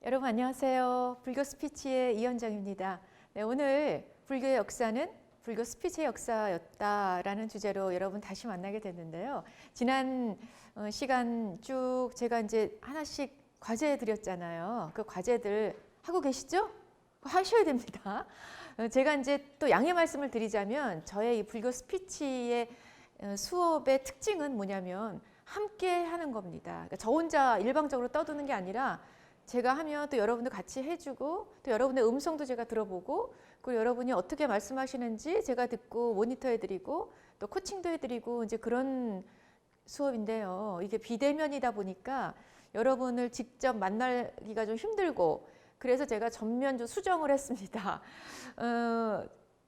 여러분 안녕하세요. 불교 스피치의 이현정입니다. 네, 오늘 불교의 역사는 불교 스피치의 역사였다라는 주제로 여러분 다시 만나게 됐는데요. 지난 시간 쭉 제가 이제 하나씩 과제 드렸잖아요. 그 과제들 하고 계시죠? 하셔야 됩니다. 제가 이제 또 양해 말씀을 드리자면 저의 이 불교 스피치의 수업의 특징은 뭐냐면 함께 하는 겁니다. 그러니까 저 혼자 일방적으로 떠드는 게 아니라 제가 하면 또 여러분도 같이 해주고 또 여러분의 음성도 제가 들어보고 그리고 여러분이 어떻게 말씀하시는지 제가 듣고 모니터 해드리고 또 코칭도 해드리고 이제 그런 수업인데요. 이게 비대면이다 보니까 여러분을 직접 만나기가 좀 힘들고 그래서 제가 전면 좀 수정을 했습니다.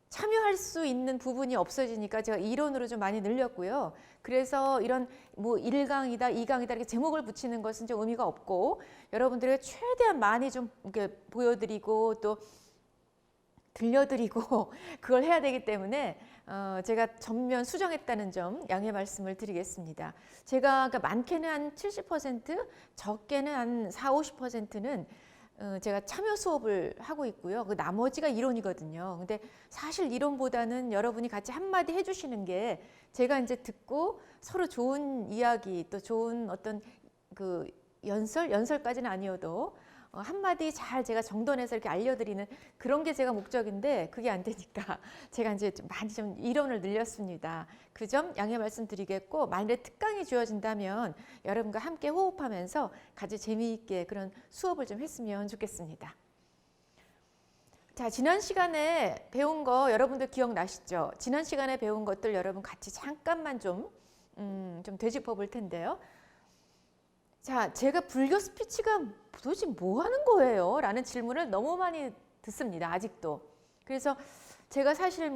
참여할 수 있는 부분이 없어지니까 제가 이론으로 좀 많이 늘렸고요. 그래서 이런 뭐 1강이다, 2강이다 이렇게 제목을 붙이는 것은 좀 의미가 없고 여러분들에게 최대한 많이 좀 이렇게 보여드리고 또 들려드리고 그걸 해야 되기 때문에 제가 전면 수정했다는 점 양해 말씀을 드리겠습니다. 제가 그러니까 많게는 한 70%, 적게는 한 40~50%는 제가 참여 수업을 하고 있고요. 그 나머지가 이론이거든요. 근데 사실 이론보다는 여러분이 같이 한마디 해주시는 게 제가 이제 듣고 서로 좋은 이야기 또 좋은 어떤 그 연설까지는 아니어도 한마디 잘 제가 정돈해서 이렇게 알려드리는 그런 게 제가 목적인데 그게 안 되니까 제가 이제 좀 많이 좀 이론을 늘렸습니다. 그 점 양해 말씀드리겠고 만일에 특강이 주어진다면 여러분과 함께 호흡하면서 같이 재미있게 그런 수업을 좀 했으면 좋겠습니다. 자, 지난 시간에 배운 거 여러분들 기억나시죠? 지난 시간에 배운 것들 여러분 같이 잠깐만 좀 되짚어 볼 텐데요. 자, 제가 불교 스피치가 도대체 뭐 하는 거예요? 라는 질문을 너무 많이 듣습니다. 아직도. 그래서 제가 사실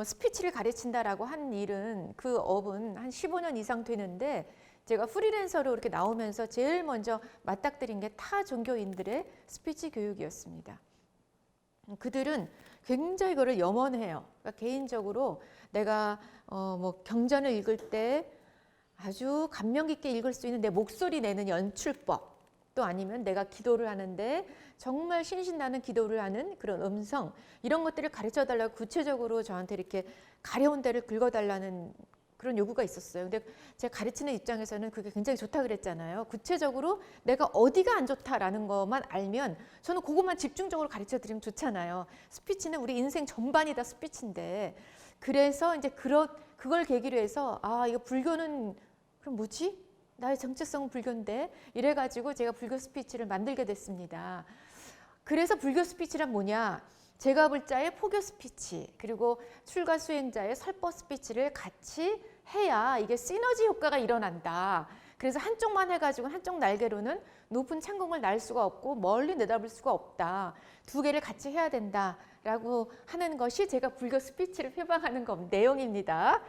스피치를 가르친다라고 한 일은 그 업은 한 15년 이상 되는데 제가 프리랜서로 이렇게 나오면서 제일 먼저 맞닥뜨린 게 타 종교인들의 스피치 교육이었습니다. 그들은 굉장히 그걸 염원해요. 그러니까 개인적으로 내가 경전을 읽을 때 아주 감명 깊게 읽을 수 있는 내 목소리 내는 연출법 또 아니면 내가 기도를 하는데 정말 신신나는 기도를 하는 그런 음성 이런 것들을 가르쳐 달라고 구체적으로 저한테 이렇게 가려운 데를 긁어달라는 그런 요구가 있었어요. 근데 제가 가르치는 입장에서는 그게 굉장히 좋다 그랬잖아요. 구체적으로 내가 어디가 안 좋다라는 것만 알면 저는 그것만 집중적으로 가르쳐 드리면 좋잖아요. 스피치는 우리 인생 전반이 다 스피치인데 그래서 이제 그걸 계기로 해서 이거 불교는 그럼 뭐지? 나의 정체성은 불교인데 이래가지고 제가 불교 스피치를 만들게 됐습니다. 그래서 불교 스피치란 뭐냐? 제가불자의 포교 스피치 그리고 출가 수행자의 설법 스피치를 같이 해야 이게 시너지 효과가 일어난다. 그래서 한쪽만 해가지고 한쪽 날개로는 높은 창공을 날 수가 없고 멀리 내다볼 수가 없다. 두 개를 같이 해야 된다라고 하는 것이 제가 불교 스피치를 표방하는 내용입니다.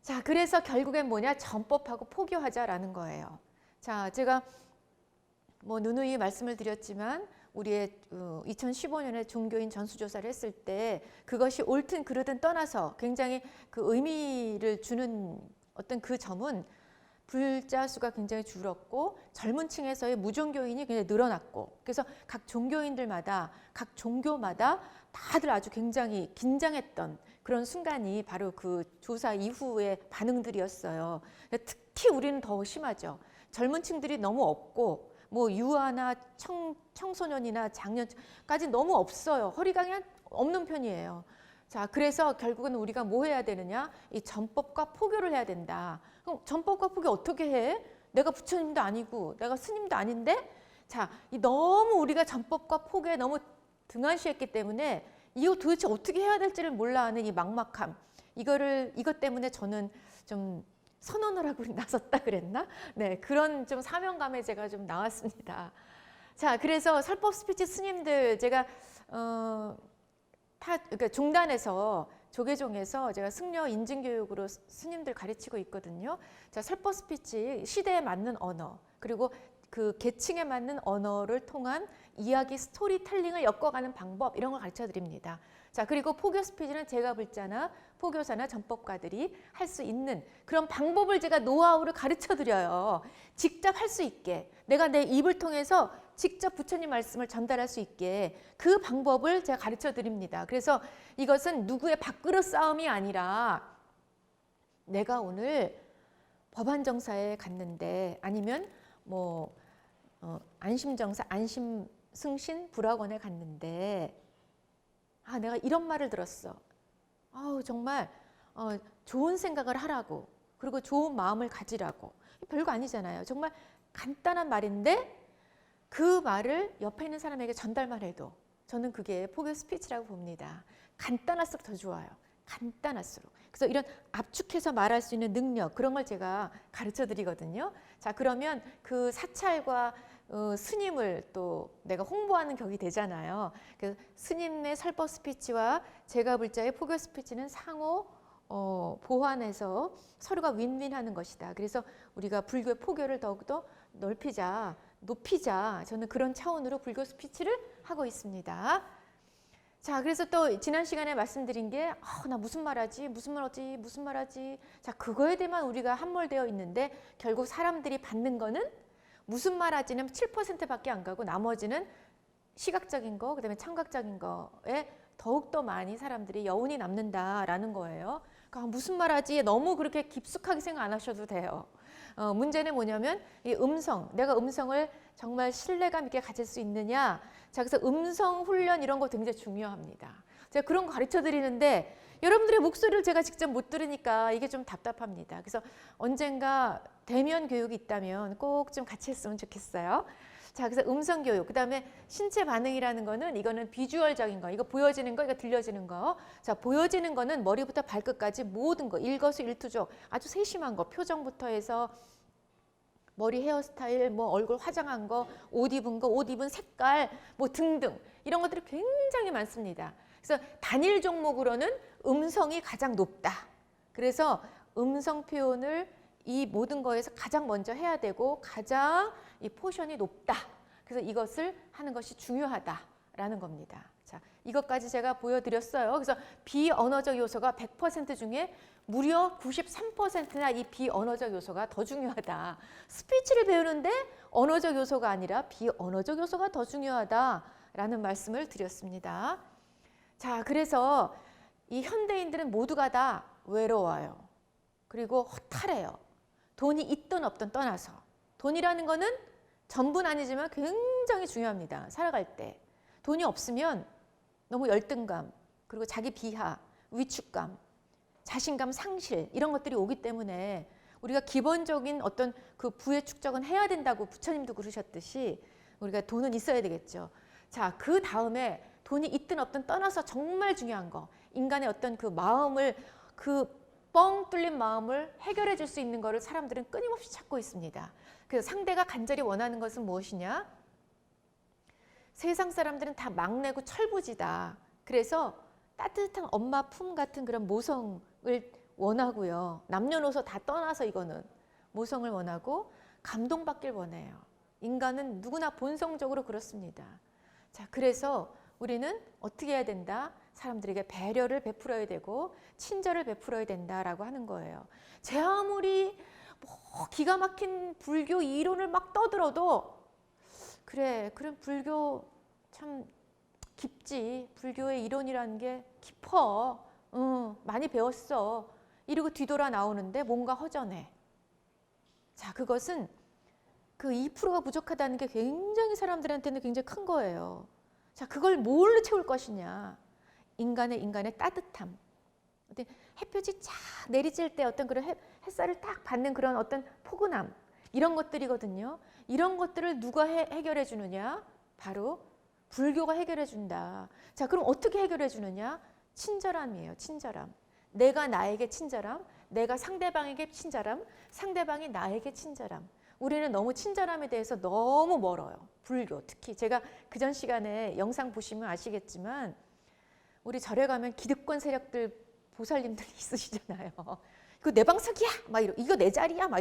자, 그래서 결국엔 뭐냐? 전법하고 포교하자라는 거예요. 자, 제가 누누이 말씀을 드렸지만 우리의 2015년에 종교인 전수조사를 했을 때 그것이 옳든 그르든 떠나서 굉장히 그 의미를 주는 어떤 그 점은 불자 수가 굉장히 줄었고 젊은 층에서의 무종교인이 굉장히 늘어났고 그래서 각 종교인들마다 각 종교마다 다들 아주 굉장히 긴장했던 그런 순간이 바로 그 조사 이후의 반응들이었어요. 특히 우리는 더 심하죠. 젊은 층들이 너무 없고 유아나 청소년이나 장년까지 너무 없어요. 허리강이 없는 편이에요. 자, 그래서 결국은 우리가 뭐 해야 되느냐? 이 전법과 포교를 해야 된다. 그럼 전법과 포교 어떻게 해? 내가 부처님도 아니고 내가 스님도 아닌데? 자, 너무 우리가 전법과 포교에 너무 등한시했기 때문에 이거 도대체 어떻게 해야 될지를 몰라 하는 이 막막함. 이것 때문에 저는 좀 선언을 하고 나섰다 그랬나? 네, 그런 좀 사명감에 제가 좀 나왔습니다. 자, 그래서 설법 스피치 스님들 제가 그러니까 종단에서 조계종에서 제가 승려 인증 교육으로 스님들 가르치고 있거든요. 자, 설법 스피치 시대에 맞는 언어 그리고 그 계층에 맞는 언어를 통한 이야기 스토리텔링을 엮어가는 방법 이런 걸 가르쳐 드립니다. 자, 그리고 포교 스피치는 제가불자나 포교사나 전법가들이 할 수 있는 그런 방법을 제가 노하우를 가르쳐 드려요. 직접 할 수 있게 내가 내 입을 통해서 직접 부처님 말씀을 전달할 수 있게 그 방법을 제가 가르쳐 드립니다. 그래서 이것은 누구의 밥그릇 싸움이 아니라 내가 오늘 법안정사에 갔는데 아니면 뭐 안심정사, 안심승신 불학원에 갔는데 내가 이런 말을 들었어. 정말 좋은 생각을 하라고, 그리고 좋은 마음을 가지라고. 별거 아니잖아요. 정말 간단한 말인데 그 말을 옆에 있는 사람에게 전달만 해도 저는 그게 포교 스피치라고 봅니다. 간단할수록 더 좋아요. 간단할수록. 그래서 이런 압축해서 말할 수 있는 능력, 그런 걸 제가 가르쳐 드리거든요. 자, 그러면 그 사찰과 스님을 또 내가 홍보하는 격이 되잖아요. 그 스님의 설법 스피치와 제가 불자의 포교 스피치는 상호 보완해서 서로가 윈윈하는 것이다. 그래서 우리가 불교의 포교를 더욱더 넓히자, 높이자, 저는 그런 차원으로 불교 스피치를 하고 있습니다. 자, 그래서 또 지난 시간에 말씀드린 게 나 무슨 말하지, 무슨 말하지. 자, 그거에 대해만 우리가 함몰되어 있는데 결국 사람들이 받는 거는 무슨 말하지는 7%밖에 안 가고 나머지는 시각적인 거, 그다음에 청각적인 거에 더욱더 많이 사람들이 여운이 남는다라는 거예요. 그러니까 무슨 말하지 너무 그렇게 깊숙하게 생각 안 하셔도 돼요. 문제는 뭐냐면 이 음성, 내가 음성을 정말 신뢰감 있게 가질 수 있느냐. 자, 그래서 음성 훈련 이런 거 굉장히 중요합니다. 제가 그런 거 가르쳐 드리는데 여러분들의 목소리를 제가 직접 못 들으니까 이게 좀 답답합니다. 그래서 언젠가 대면 교육이 있다면 꼭 좀 같이 했으면 좋겠어요. 자, 그래서 음성 교육, 그다음에 신체 반응이라는 거는 이거는 비주얼적인 거, 이거 보여지는 거, 이거 들려지는 거. 자, 보여지는 거는 머리부터 발끝까지 모든 거, 일거수일투족, 아주 세심한 거, 표정부터 해서 머리 헤어스타일, 뭐 얼굴 화장한 거, 옷 입은 거, 옷 입은 색깔, 뭐 등등 이런 것들이 굉장히 많습니다. 그래서 단일 종목으로는 음성이 가장 높다. 그래서 음성 표현을 이 모든 거에서 가장 먼저 해야 되고 가장 이 포션이 높다. 그래서 이것을 하는 것이 중요하다라는 겁니다. 자, 이것까지 제가 보여드렸어요. 그래서 비언어적 요소가 100% 중에 무려 93%나 이 비언어적 요소가 더 중요하다. 스피치를 배우는데 언어적 요소가 아니라 비언어적 요소가 더 중요하다라는 말씀을 드렸습니다. 자, 그래서 이 현대인들은 모두가 다 외로워요. 그리고 허탈해요. 돈이 있든 없든 떠나서. 돈이라는 거는 전부는 아니지만 굉장히 중요합니다. 살아갈 때. 돈이 없으면 너무 열등감, 그리고 자기 비하, 위축감, 자신감 상실 이런 것들이 오기 때문에 우리가 기본적인 어떤 그 부의 축적은 해야 된다고 부처님도 그러셨듯이 우리가 돈은 있어야 되겠죠. 자, 그 다음에 돈이 있든 없든 떠나서 정말 중요한 거, 인간의 어떤 그 마음을, 그 뻥 뚫린 마음을 해결해 줄 수 있는 거를 사람들은 끊임없이 찾고 있습니다. 그래서 상대가 간절히 원하는 것은 무엇이냐? 세상 사람들은 다 막내고 철부지다. 그래서 따뜻한 엄마 품 같은 그런 모성을 원하고요. 남녀노소 다 떠나서 이거는 모성을 원하고 감동받길 원해요. 인간은 누구나 본성적으로 그렇습니다. 자, 그래서 우리는 어떻게 해야 된다? 사람들에게 배려를 베풀어야 되고 친절을 베풀어야 된다라고 하는 거예요. 제 아무리 뭐 기가 막힌 불교 이론을 막 떠들어도 그래, 그럼 불교 참 깊지. 불교의 이론이라는 게 깊어. 많이 배웠어. 이러고 뒤돌아 나오는데 뭔가 허전해. 자, 그것은 그 2%가 부족하다는 게 굉장히 사람들한테는 굉장히 큰 거예요. 자, 그걸 뭘로 채울 것이냐. 인간의 따뜻함. 햇볕이 쫙 내리칠 때 어떤 그런 햇살을 딱 받는 그런 어떤 포근함. 이런 것들이거든요. 이런 것들을 누가 해결해 주느냐? 바로 불교가 해결해 준다. 자, 그럼 어떻게 해결해 주느냐? 친절함이에요. 친절함. 내가 나에게 친절함, 내가 상대방에게 친절함, 상대방이 나에게 친절함. 우리는 너무 친절함에 대해서 너무 멀어요. 불교 특히. 제가 그전 시간에 영상 보시면 아시겠지만 우리 절에 가면 기득권 세력들 보살님들이 있으시잖아요. 이거 내 방석이야! 막 이거 내 자리야! 막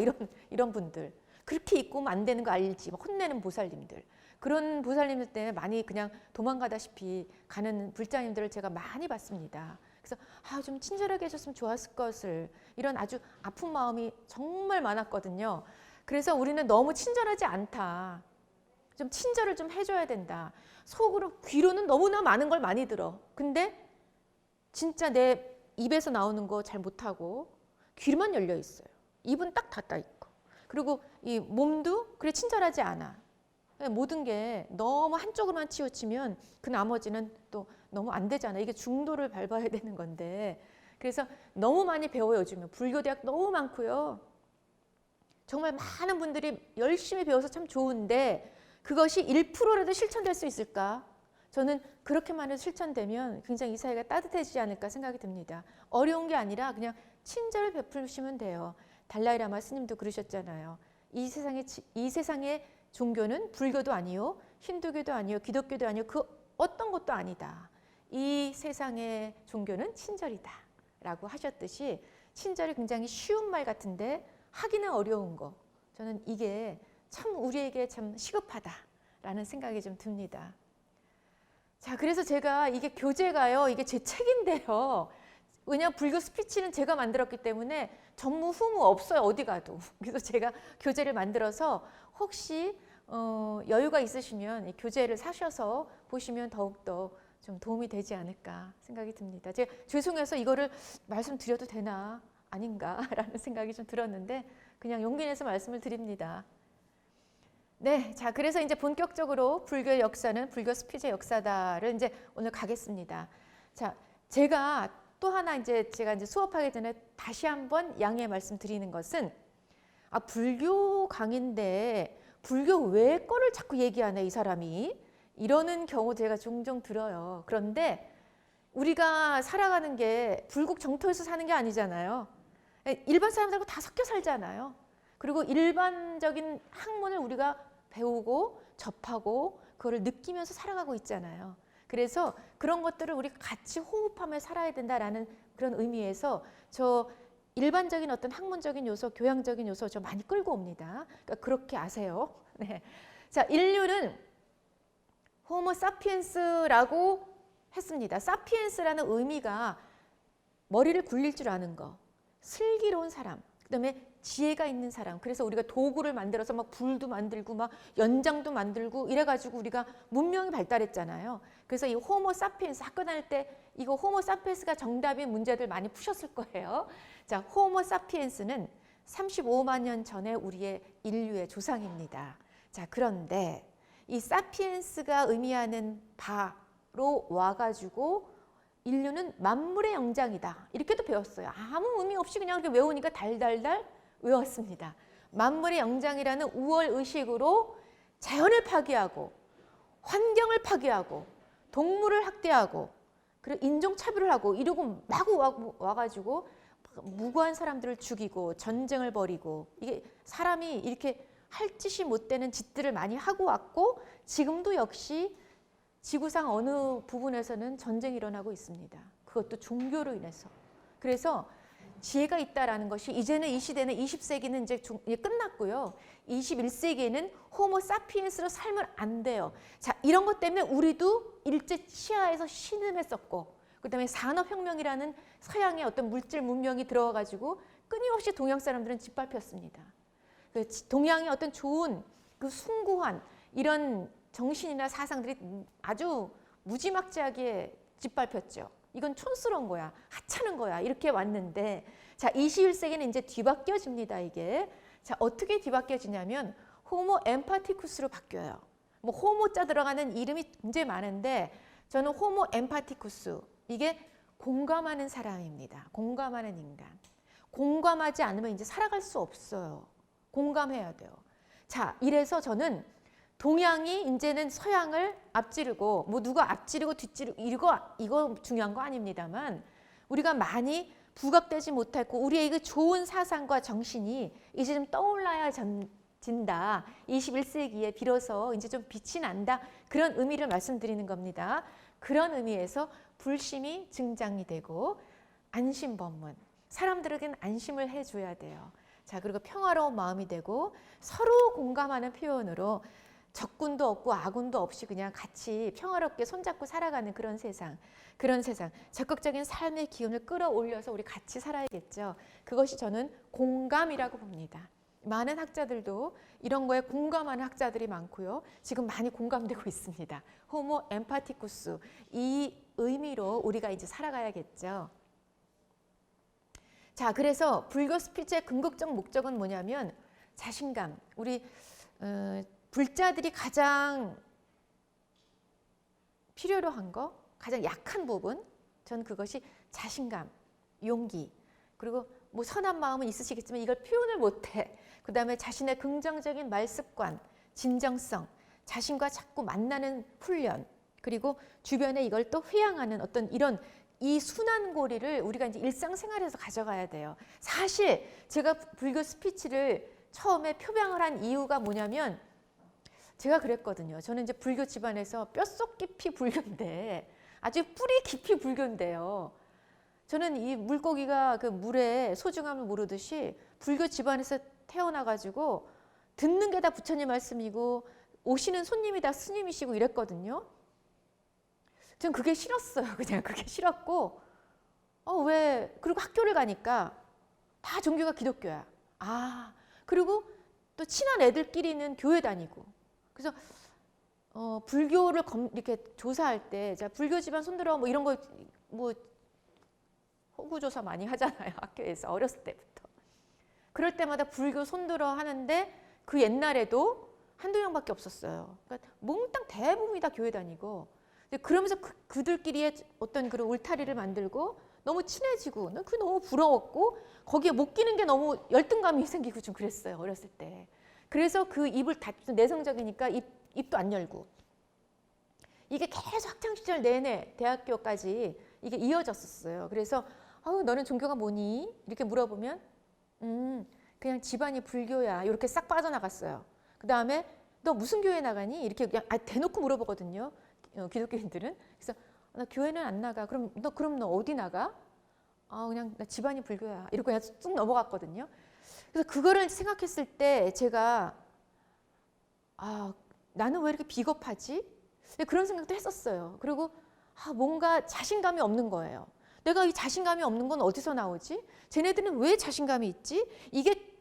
이런 분들. 그렇게 입고 오면 안 되는 거 알지? 막 혼내는 보살님들. 그런 보살님들 때문에 많이 그냥 도망가다시피 가는 불자님들을 제가 많이 봤습니다. 그래서 좀 친절하게 해줬으면 좋았을 것을, 이런 아주 아픈 마음이 정말 많았거든요. 그래서 우리는 너무 친절하지 않다. 좀 친절을 좀 해줘야 된다. 속으로 귀로는 너무나 많은 걸 많이 들어. 근데 진짜 내 입에서 나오는 거 잘 못하고 귀만 열려 있어요. 입은 딱 닫아 있고. 그리고 이 몸도 그래 친절하지 않아. 모든 게 너무 한쪽으로만 치우치면 그 나머지는 또 너무 안 되잖아. 이게 중도를 밟아야 되는 건데. 그래서 너무 많이 배워요. 요즘에 불교대학 너무 많고요. 정말 많은 분들이 열심히 배워서 참 좋은데 그것이 1%라도 실천될 수 있을까? 저는 그렇게만 해도 실천되면 굉장히 이 사회가 따뜻해지지 않을까 생각이 듭니다. 어려운 게 아니라 그냥 친절을 베푸시면 돼요. 달라이라마 스님도 그러셨잖아요. 이 세상의 종교는 불교도 아니요, 힌두교도 아니요, 기독교도 아니요, 그 어떤 것도 아니다. 이 세상의 종교는 친절이다 라고 하셨듯이 친절이 굉장히 쉬운 말 같은데 하기는 어려운 거. 저는 이게 참 우리에게 참 시급하다라는 생각이 좀 듭니다. 자, 그래서 제가 이게 교재가요, 이게 제 책인데요. 왜냐하면 불교 스피치는 제가 만들었기 때문에 전무 후무 없어요, 어디 가도. 그래서 제가 교재를 만들어서 혹시 여유가 있으시면 이 교재를 사셔서 보시면 더욱더 좀 도움이 되지 않을까 생각이 듭니다. 제가 죄송해서 이거를 말씀드려도 되나 아닌가라는 생각이 좀 들었는데 그냥 용기 내서 말씀을 드립니다. 네, 자 그래서 이제 본격적으로 불교의 역사는 불교 스피치의 역사다를 이제 오늘 가겠습니다. 자, 제가 또 하나 제가 이제 수업하기 전에 다시 한번 양해 말씀드리는 것은 불교 강의인데 불교 외의 거를 자꾸 얘기하네 이 사람이 이러는 경우 제가 종종 들어요. 그런데 우리가 살아가는 게 불국 정토에서 사는 게 아니잖아요. 일반 사람들하고 다 섞여 살잖아요. 그리고 일반적인 학문을 우리가 배우고 접하고 그거를 느끼면서 살아가고 있잖아요. 그래서 그런 것들을 우리가 같이 호흡하며 살아야 된다라는 그런 의미에서 저 일반적인 어떤 학문적인 요소, 교양적인 요소 저 많이 끌고 옵니다. 그러니까 그렇게 아세요. 네. 자, 인류는 호모 사피엔스라고 했습니다. 사피엔스라는 의미가 머리를 굴릴 줄 아는 거, 슬기로운 사람, 그다음에 지혜가 있는 사람. 그래서 우리가 도구를 만들어서 막 불도 만들고 막 연장도 만들고 이래가지고 우리가 문명이 발달했잖아요. 그래서 이 호모 사피엔스 학교 다닐 때 이거 호모 사피엔스가 정답인 문제들 많이 푸셨을 거예요. 자, 호모 사피엔스는 35만 년 전에 우리의 인류의 조상입니다. 자, 그런데 이 사피엔스가 의미하는 바로 와가지고 인류는 만물의 영장이다. 이렇게도 배웠어요. 아무 의미 없이 그냥 이렇게 외우니까 달달달 외웠습니다. 만물의 영장이라는 우월의식으로 자연을 파괴하고 환경을 파괴하고 동물을 학대하고 그리고 인종차별을 하고 이러고 마구 와가지고 무고한 사람들을 죽이고 전쟁을 벌이고 이게 사람이 이렇게 할 짓이 못 되는 짓들을 많이 하고 왔고 지금도 역시 지구상 어느 부분에서는 전쟁이 일어나고 있습니다. 그것도 종교로 인해서. 그래서 지혜가 있다라는 것이 이제는 이 시대는 20세기는 이제 끝났고요. 21세기에는 호모 사피엔스로 살면 안 돼요. 자, 이런 것 때문에 우리도 일제 치하에서 신음했었고 그다음에 산업혁명이라는 서양의 어떤 물질 문명이 들어와가지고 끊임없이 동양 사람들은 짓밟혔습니다. 동양의 어떤 좋은 그 숭고한 이런 정신이나 사상들이 아주 무지막지하게 짓밟혔죠. 이건 촌스러운 거야, 하찮은 거야 이렇게 왔는데 자 21세기는 이제 뒤바뀌어집니다. 이게 자 어떻게 뒤바뀌어지냐면 호모 엠파티쿠스로 바뀌어요. 뭐 호모자 들어가는 이름이 굉장히 많은데 저는 호모 엠파티쿠스 이게 공감하는 사람입니다. 공감하는 인간. 공감하지 않으면 이제 살아갈 수 없어요. 공감해야 돼요. 자 이래서 저는 동양이 이제는 서양을 앞지르고 뭐 누가 앞지르고 뒤지르고 이거 중요한 거 아닙니다만 우리가 많이 부각되지 못했고 우리의 그 좋은 사상과 정신이 이제 좀 떠올라야 진다. 21세기에 비로소 이제 좀 빛이 난다. 그런 의미를 말씀드리는 겁니다. 그런 의미에서 불심이 증장이 되고 안심법문. 사람들에게는 안심을 해줘야 돼요. 자 그리고 평화로운 마음이 되고 서로 공감하는 표현으로 적군도 없고 아군도 없이 그냥 같이 평화롭게 손잡고 살아가는 그런 세상. 적극적인 삶의 기운을 끌어올려서 우리 같이 살아야겠죠. 그것이 저는 공감이라고 봅니다. 많은 학자들도 이런 거에 공감하는 학자들이 많고요. 지금 많이 공감되고 있습니다. 호모 엠파티쿠스, 이 의미로 우리가 이제 살아가야겠죠. 자, 그래서 불교 스피치의 궁극적 목적은 뭐냐면 자신감. 우리 불자들이 가장 필요로 한 거, 가장 약한 부분, 전 그것이 자신감, 용기, 그리고 뭐 선한 마음은 있으시겠지만 이걸 표현을 못해. 그 다음에 자신의 긍정적인 말습관, 진정성, 자신과 자꾸 만나는 훈련, 그리고 주변에 이걸 또 회양하는 어떤 이런 이 순환고리를 우리가 이제 일상생활에서 가져가야 돼요. 사실 제가 불교 스피치를 처음에 표방을 한 이유가 뭐냐면 제가 그랬거든요. 저는 이제 불교 집안에서 뼛속 깊이 불교인데 아주 뿌리 깊이 불교인데요. 저는 이 물고기가 그 물의 소중함을 모르듯이 불교 집안에서 태어나가지고 듣는 게 다 부처님 말씀이고 오시는 손님이 다 스님이시고 이랬거든요. 전 그게 싫었어요. 그냥 그게 싫었고 왜 그리고 학교를 가니까 다 종교가 기독교야. 그리고 또 친한 애들끼리는 교회 다니고 그래서 불교를 이렇게 조사할 때 자, 불교 집안 손들어 뭐 이런 거 뭐 호구조사 많이 하잖아요. 학교에서 어렸을 때부터. 그럴 때마다 불교 손들어 하는데 그 옛날에도 한두 명밖에 없었어요. 그러니까 몽땅 대부분이 다 교회 다니고 그러면서 그들끼리의 어떤 그런 울타리를 만들고 너무 친해지고 그게 너무 부러웠고 거기에 못 끼는 게 너무 열등감이 생기고 좀 그랬어요. 어렸을 때. 그래서 그 입을 닫고 내성적이니까 입도 안 열고 이게 계속 학창시절 내내 대학교까지 이게 이어졌었어요. 그래서 너는 종교가 뭐니? 이렇게 물어보면 그냥 집안이 불교야. 이렇게 싹 빠져나갔어요. 그 다음에 너 무슨 교회 나가니? 이렇게 그냥 대놓고 물어보거든요. 기독교인들은. 그래서 나 교회는 안 나가. 그럼 너 어디 나가? 그냥 나 집안이 불교야. 이러고 그냥 쑥 넘어갔거든요. 그래서 그거를 생각했을 때 제가 나는 왜 이렇게 비겁하지? 그런 생각도 했었어요. 그리고 뭔가 자신감이 없는 거예요. 내가 이 자신감이 없는 건 어디서 나오지? 쟤네들은 왜 자신감이 있지? 이게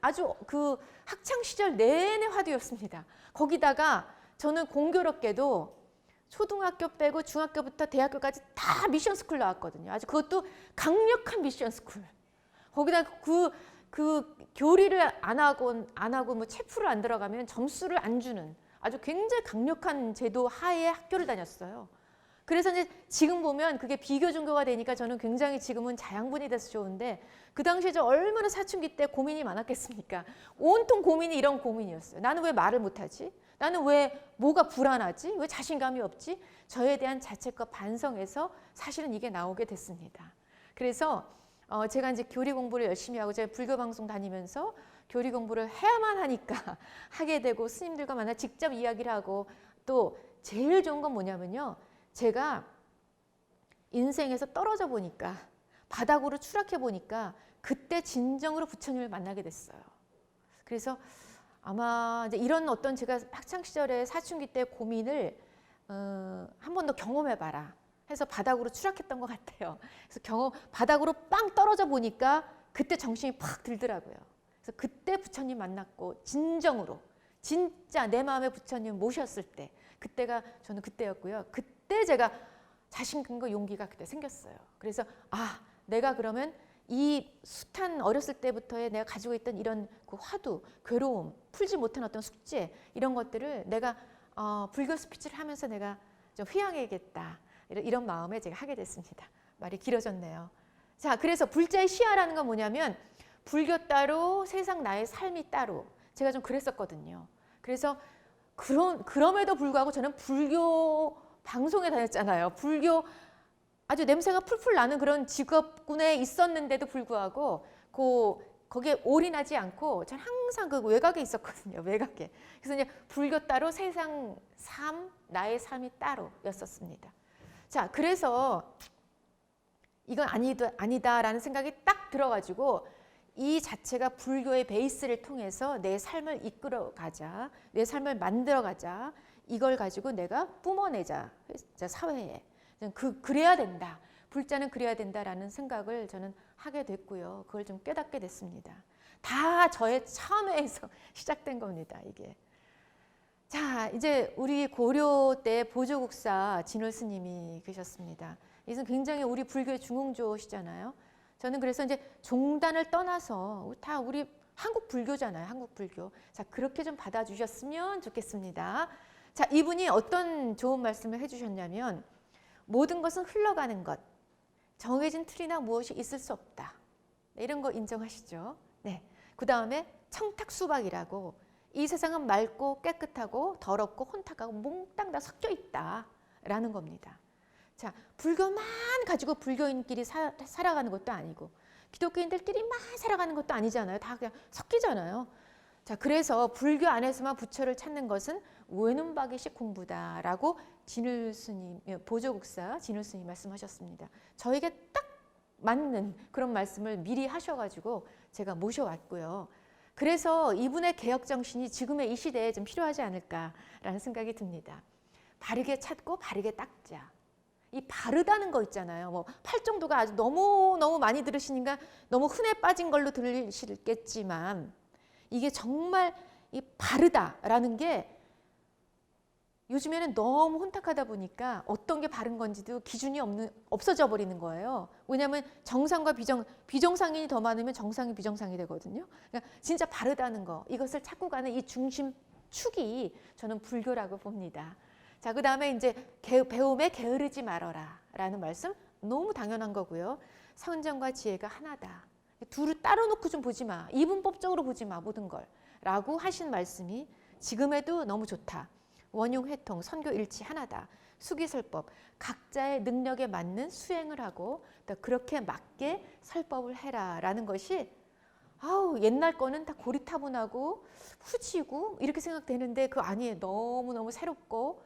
아주 그 학창 시절 내내 화두였습니다. 거기다가 저는 공교롭게도 초등학교 빼고 중학교부터 대학교까지 다 미션 스쿨 나왔거든요. 아주 그것도 강력한 미션 스쿨. 거기다 그 교리를 안 하고 뭐 체프를 안 들어가면 점수를 안 주는 아주 굉장히 강력한 제도 하에 학교를 다녔어요. 그래서 이제 지금 보면 그게 비교 종교가 되니까 저는 굉장히 지금은 자양분이 돼서 좋은데 그 당시에 저 얼마나 사춘기 때 고민이 많았겠습니까? 온통 고민이 이런 고민이었어요. 나는 왜 말을 못하지? 나는 왜 뭐가 불안하지? 왜 자신감이 없지? 저에 대한 자책과 반성에서 사실은 이게 나오게 됐습니다. 그래서 제가 이제 교리 공부를 열심히 하고 제가 불교 방송 다니면서 교리 공부를 해야만 하니까 하게 되고 스님들과 만나 직접 이야기를 하고 또 제일 좋은 건 뭐냐면요. 제가 인생에서 떨어져 보니까 바닥으로 추락해 보니까 그때 진정으로 부처님을 만나게 됐어요. 그래서 아마 이제 이런 어떤 제가 학창 시절에 사춘기 때 고민을 한 번 더 경험해봐라 해서 바닥으로 추락했던 것 같아요. 그래서 바닥으로 빵 떨어져 보니까 그때 정신이 팍 들더라고요. 그래서 그때 부처님 만났고 진정으로 진짜 내 마음에 부처님 모셨을 때 그때가 저는 그때였고요. 그때 제가 자신감과 용기가 그때 생겼어요. 그래서 내가 그러면 이 숱한 어렸을 때부터의 내가 가지고 있던 이런 그 화두, 괴로움, 풀지 못한 어떤 숙제 이런 것들을 내가 불교 스피치를 하면서 내가 좀 회양해야겠다. 이런 마음에 제가 하게 됐습니다. 말이 길어졌네요. 자, 그래서 불자의 시야라는 건 뭐냐면 불교 따로 세상 나의 삶이 따로 제가 좀 그랬었거든요. 그래서 그럼에도 불구하고 저는 불교 방송에 다녔잖아요. 불교 아주 냄새가 풀풀 나는 그런 직업군에 있었는데도 불구하고 거기에 올인하지 않고 저는 항상 그 외곽에 있었거든요. 외곽에. 그래서 이제 불교 따로 세상 삶, 나의 삶이 따로였었습니다. 자, 그래서 이건 아니다라는 생각이 딱 들어가지고 이 자체가 불교의 베이스를 통해서 내 삶을 이끌어가자, 내 삶을 만들어가자, 이걸 가지고 내가 뿜어내자, 사회에. 그래야 된다. 불자는 그래야 된다라는 생각을 저는 하게 됐고요. 그걸 좀 깨닫게 됐습니다. 다 저의 참회에서 시작된 겁니다, 이게. 자, 이제 우리 고려 때 보조국사 진월 스님이 계셨습니다. 이분 굉장히 우리 불교의 중흥조시잖아요. 저는 그래서 이제 종단을 떠나서 다 우리 한국 불교잖아요, 한국 불교. 자, 그렇게 좀 받아주셨으면 좋겠습니다. 자, 이분이 어떤 좋은 말씀을 해주셨냐면, 모든 것은 흘러가는 것, 정해진 틀이나 무엇이 있을 수 없다. 이런 거 인정하시죠? 네. 그 다음에 청탁수박이라고, 이 세상은 맑고 깨끗하고 더럽고 혼탁하고 몽땅 다 섞여 있다라는 겁니다. 자, 불교만 가지고 불교인끼리 살아가는 것도 아니고 기독교인들끼리만 살아가는 것도 아니잖아요. 다 그냥 섞이잖아요. 자, 그래서 불교 안에서만 부처를 찾는 것은 외눈박이식 공부다라고 진울 스님, 보조국사 진울 스님 말씀하셨습니다. 저에게 딱 맞는 그런 말씀을 미리 하셔가지고 제가 모셔왔고요. 그래서 이분의 개혁 정신이 지금의 이 시대에 좀 필요하지 않을까라는 생각이 듭니다. 바르게 찾고 바르게 닦자. 이 바르다는 거 있잖아요. 뭐 팔정도가 아주 너무 많이 들으시니까 너무 흔해 빠진 걸로 들리시겠지만, 이게 정말 이 바르다라는 게 요즘에는 너무 혼탁하다 보니까 어떤 게 바른 건지도 기준이 없어져 버리는 거예요. 왜냐하면 정상과 비정상인이 더 많으면 정상이 비정상이 되거든요. 그러니까 진짜 바르다는 거, 이것을 찾고 가는 이 중심축이 저는 불교라고 봅니다. 자, 그 다음에 이제 배움에 게으르지 말어라 라는 말씀, 너무 당연한 거고요. 선정과 지혜가 하나다. 둘을 따로 놓고 좀 보지 마. 이분법적으로 보지 마, 모든 걸. 라고 하신 말씀이 지금에도 너무 좋다. 원흉회통, 선교일치 하나다. 수기설법, 각자의 능력에 맞는 수행을 하고 또 그렇게 맞게 설법을 해라 라는 것이, 아우, 옛날 거는 다 고리타분하고 후지고 이렇게 생각되는데 그거 아니에요. 너무너무 새롭고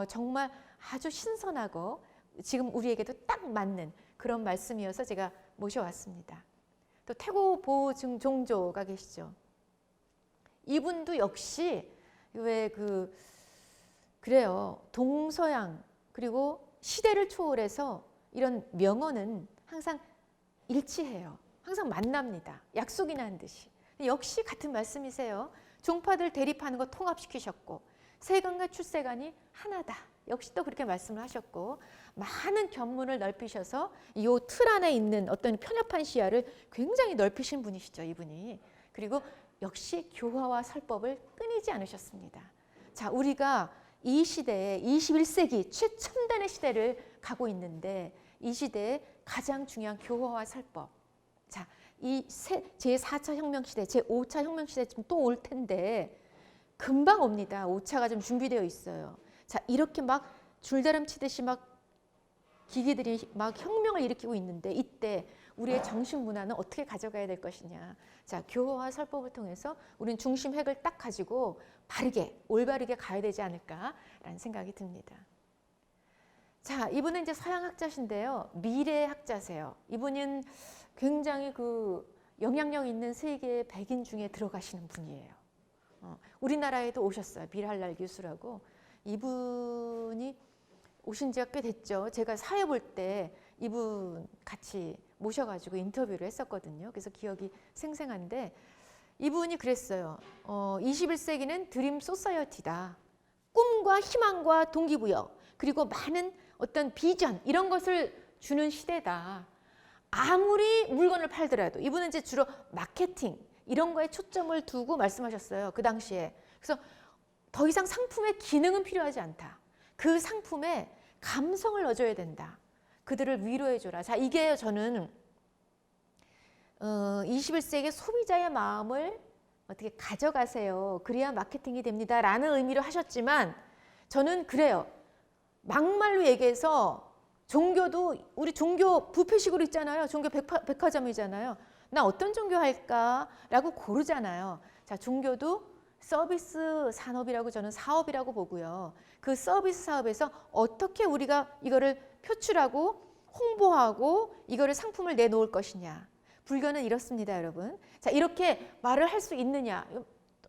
정말 아주 신선하고 지금 우리에게도 딱 맞는 그런 말씀이어서 제가 모셔왔습니다. 또 태고보증종조가 계시죠. 이분도 역시 왜 그래요. 동서양 그리고 시대를 초월해서 이런 명언은 항상 일치해요. 항상 만납니다. 약속이나 한 듯이. 역시 같은 말씀이세요. 종파들 대립하는 거 통합시키셨고 세간과 출세간이 하나다. 역시 또 그렇게 말씀을 하셨고 많은 견문을 넓히셔서 이 틀 안에 있는 어떤 편협한 시야를 굉장히 넓히신 분이시죠, 이분이. 그리고 역시 교화와 설법을 끊이지 않으셨습니다. 자, 우리가 이 시대에 21세기 최첨단의 시대를 가고 있는데 이 시대에 가장 중요한 교화와 설법. 자, 이 제4차 혁명 시대, 제5차 혁명 시대 좀 또 올 텐데 금방 옵니다. 5차가 좀 준비되어 있어요. 자, 이렇게 막 줄다름 치듯이 막 기기들이 막 혁명을 일으키고 있는데 이때 우리의 정신 문화는 어떻게 가져가야 될 것이냐. 자, 교화와 설법을 통해서 우리는 중심 핵을 딱 가지고 바르게, 올바르게 가야 되지 않을까라는 생각이 듭니다. 자, 이분은 이제 서양학자신데요. 미래학자세요. 이분은 굉장히 영향력 있는 세계 백인 중에 들어가시는 분이에요. 우리나라에도 오셨어요. 빌할랄 교수라고. 이분이 오신 지가 꽤 됐죠. 제가 사회 볼 때 이분 같이 모셔가지고 인터뷰를 했었거든요. 그래서 기억이 생생한데 이분이 그랬어요. 21세기는 드림 소사이어티다. 꿈과 희망과 동기부여 그리고 많은 어떤 비전 이런 것을 주는 시대다. 아무리 물건을 팔더라도 이분은 이제 주로 마케팅 이런 거에 초점을 두고 말씀하셨어요. 그 당시에. 그래서 더 이상 상품의 기능은 필요하지 않다. 그 상품에 감성을 넣어줘야 된다. 그들을 위로해줘라. 자, 이게 저는 21세기 소비자의 마음을 어떻게 가져가세요. 그래야 마케팅이 됩니다. 라는 의미로 하셨지만 저는 그래요. 막말로 얘기해서 종교도 우리 종교 뷔페식으로 있잖아요. 종교 백화점이잖아요. 나 어떤 종교 할까? 라고 고르잖아요. 자, 종교도 서비스 산업이라고 저는 사업이라고 보고요. 그 서비스 사업에서 어떻게 우리가 이거를 표출하고 홍보하고 이거를 상품을 내놓을 것이냐. 불교는 이렇습니다, 여러분. 자, 이렇게 말을 할 수 있느냐.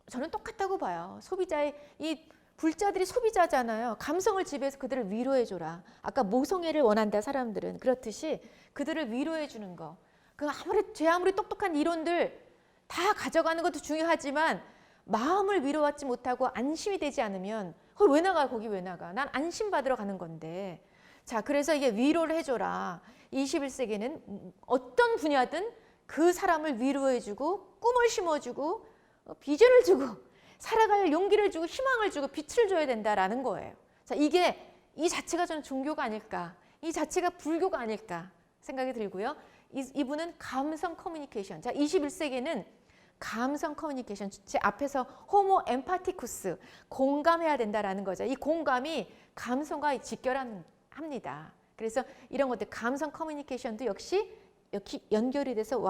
저는 똑같다고 봐요. 소비자의 이 불자들이 소비자잖아요. 감성을 지배해서 그들을 위로해줘라. 아까 모성애를 원한다, 사람들은. 그렇듯이 그들을 위로해주는 거. 아무리 똑똑한 이론들 다 가져가는 것도 중요하지만 마음을 위로받지 못하고 안심이 되지 않으면 거기 왜 나가? 거기 왜 나가? 난 안심받으러 가는 건데. 자, 그래서 이게 위로를 해줘라. 21세기는 어떤 분야든 그 사람을 위로해주고 꿈을 심어주고 비전을 주고 살아갈 용기를 주고 희망을 주고 빛을 줘야 된다라는 거예요. 자, 이 자체가 저는 종교가 아닐까, 이 자체가 불교가 아닐까 생각이 들고요. 이분은 감성 커뮤니케이션. 자, 21세기는 감성 커뮤니케이션. 제 앞에서 호모 엠파티쿠스, 공감해야 된다라는 거죠. 이 공감이 감성과 직결합니다. 그래서 이런 것들 감성 커뮤니케이션도 역시 연결이 돼서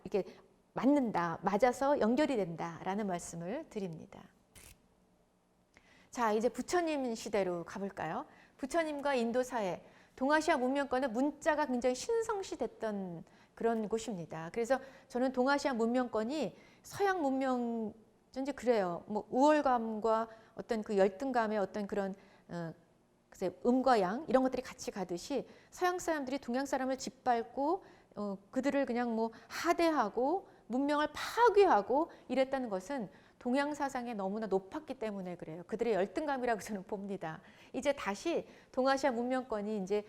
이렇게 맞는다, 맞아서 연결이 된다라는 말씀을 드립니다. 자, 이제 부처님 시대로 가볼까요? 부처님과 인도 사회, 동아시아 문명권은 문자가 굉장히 신성시됐던 그런 곳입니다. 그래서 저는 동아시아 문명권이 서양 문명 이제 그래요. 뭐 우월감과 어떤 그 열등감의 어떤 그런 음과 양 이런 것들이 같이 가듯이 서양 사람들이 동양 사람을 짓밟고 그들을 그냥 뭐 하대하고 문명을 파괴하고 이랬다는 것은 동양 사상에 너무나 높았기 때문에 그래요. 그들의 열등감이라고 저는 봅니다. 이제 다시 동아시아 문명권이 이제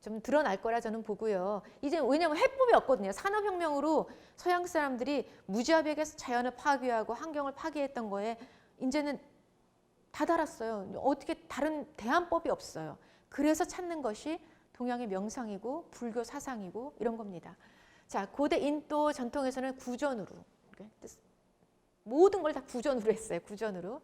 좀 드러날 거라 저는 보고요. 이제 왜냐하면 해법이 없거든요. 산업혁명으로 서양 사람들이 무자비하게 자연을 파괴하고 환경을 파괴했던 거에 이제는 다 달았어요. 어떻게 다른 대안법이 없어요. 그래서 찾는 것이 동양의 명상이고 불교 사상이고 이런 겁니다. 자, 고대 인도 전통에서는 구전으로 모든 걸 다 구전으로 했어요. 구전으로.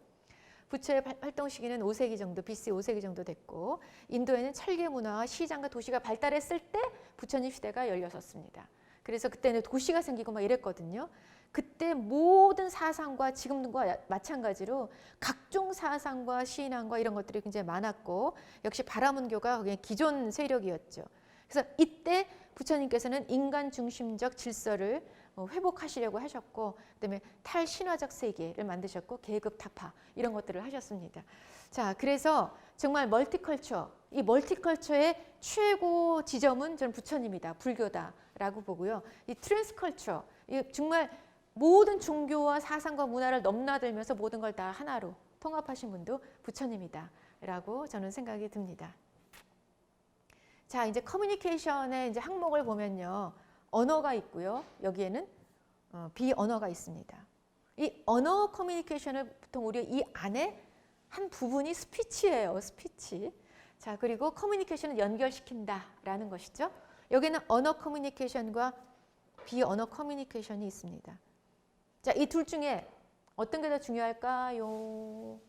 부처의 활동 시기는 5세기 정도, BC 5세기 정도 됐고 인도에는 철계 문화와 시장과 도시가 발달했을 때 부처님 시대가 열렸었습니다. 그래서 그때는 도시가 생기고 막 이랬거든요. 그때 모든 사상과 지금과 마찬가지로 각종 사상과 신앙과 이런 것들이 굉장히 많았고 역시 바라문교가 거기에 기존 세력이었죠. 그래서 이때 부처님께서는 인간 중심적 질서를 회복하시려고 하셨고 그다음에 탈신화적 세계를 만드셨고 계급 타파 이런 것들을 하셨습니다. 자, 그래서 정말 멀티컬처, 이 멀티컬처의 최고 지점은 저는 부처님이다, 불교다라고 보고요. 이 트랜스컬처, 정말 모든 종교와 사상과 문화를 넘나들면서 모든 걸 다 하나로 통합하신 분도 부처님이다라고 저는 생각이 듭니다. 자, 이제 커뮤니케이션의 이제 항목을 보면요. 언어가 있고요. 여기에는 비언어가 있습니다. 이 언어 커뮤니케이션을 보통 우리 이 안에 한 부분이 스피치예요. 스피치. 자, 그리고 커뮤니케이션을 연결시킨다라는 것이죠. 여기는 언어 커뮤니케이션과 비언어 커뮤니케이션이 있습니다. 자, 이 둘 중에 어떤 게 더 중요할까요?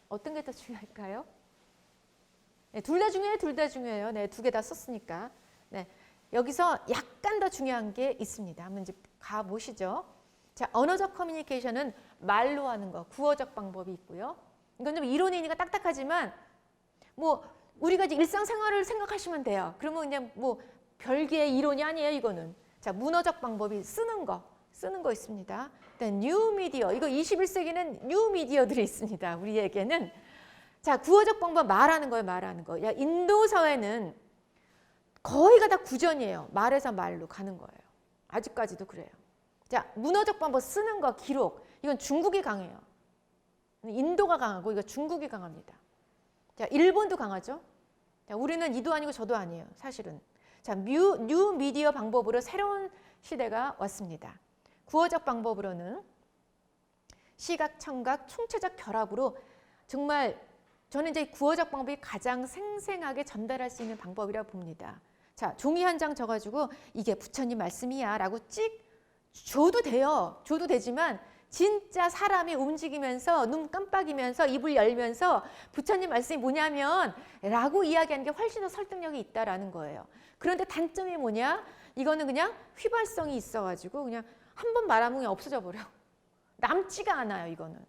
어떤 게 더 중요할까요? 네, 둘 다 중요해요. 둘 다 중요해요. 네, 두 개 다 썼으니까. 네, 여기서 약간 더 중요한 게 있습니다. 한번 이제 가보시죠. 자, 언어적 커뮤니케이션은 말로 하는 거, 구어적 방법이 있고요. 이건 좀 이론이니까 딱딱하지만 뭐 우리가 이제 일상생활을 생각하시면 돼요. 그러면 그냥 뭐 별개의 이론이 아니에요, 이거는. 자, 문어적 방법이 쓰는 거 있습니다. 일단 뉴 미디어, 이거 21세기는 뉴 미디어들이 있습니다. 우리에게는. 자, 구어적 방법 말하는 거예요, 말하는 거. 야, 인도 사회는 거의가 다 구전이에요. 말에서 말로 가는 거예요. 아직까지도 그래요. 자, 문어적 방법 쓰는 거, 기록. 이건 중국이 강해요. 인도가 강하고 이거 중국이 강합니다. 자, 일본도 강하죠. 자, 우리는 이도 아니고 저도 아니에요, 사실은. 자, 뉴 미디어 방법으로 새로운 시대가 왔습니다. 구어적 방법으로는 시각, 청각, 총체적 결합으로 정말 저는 이제 구어적 방법이 가장 생생하게 전달할 수 있는 방법이라고 봅니다. 자, 종이 한 장 줘가지고 이게 부처님 말씀이야 라고 찍 줘도 돼요. 줘도 되지만 진짜 사람이 움직이면서 눈 깜빡이면서 입을 열면서 부처님 말씀이 뭐냐면 라고 이야기하는 게 훨씬 더 설득력이 있다라는 거예요. 그런데 단점이 뭐냐? 이거는 그냥 휘발성이 있어가지고 그냥 한 번 말하면 그냥 없어져 버려. 남지가 않아요, 이거는.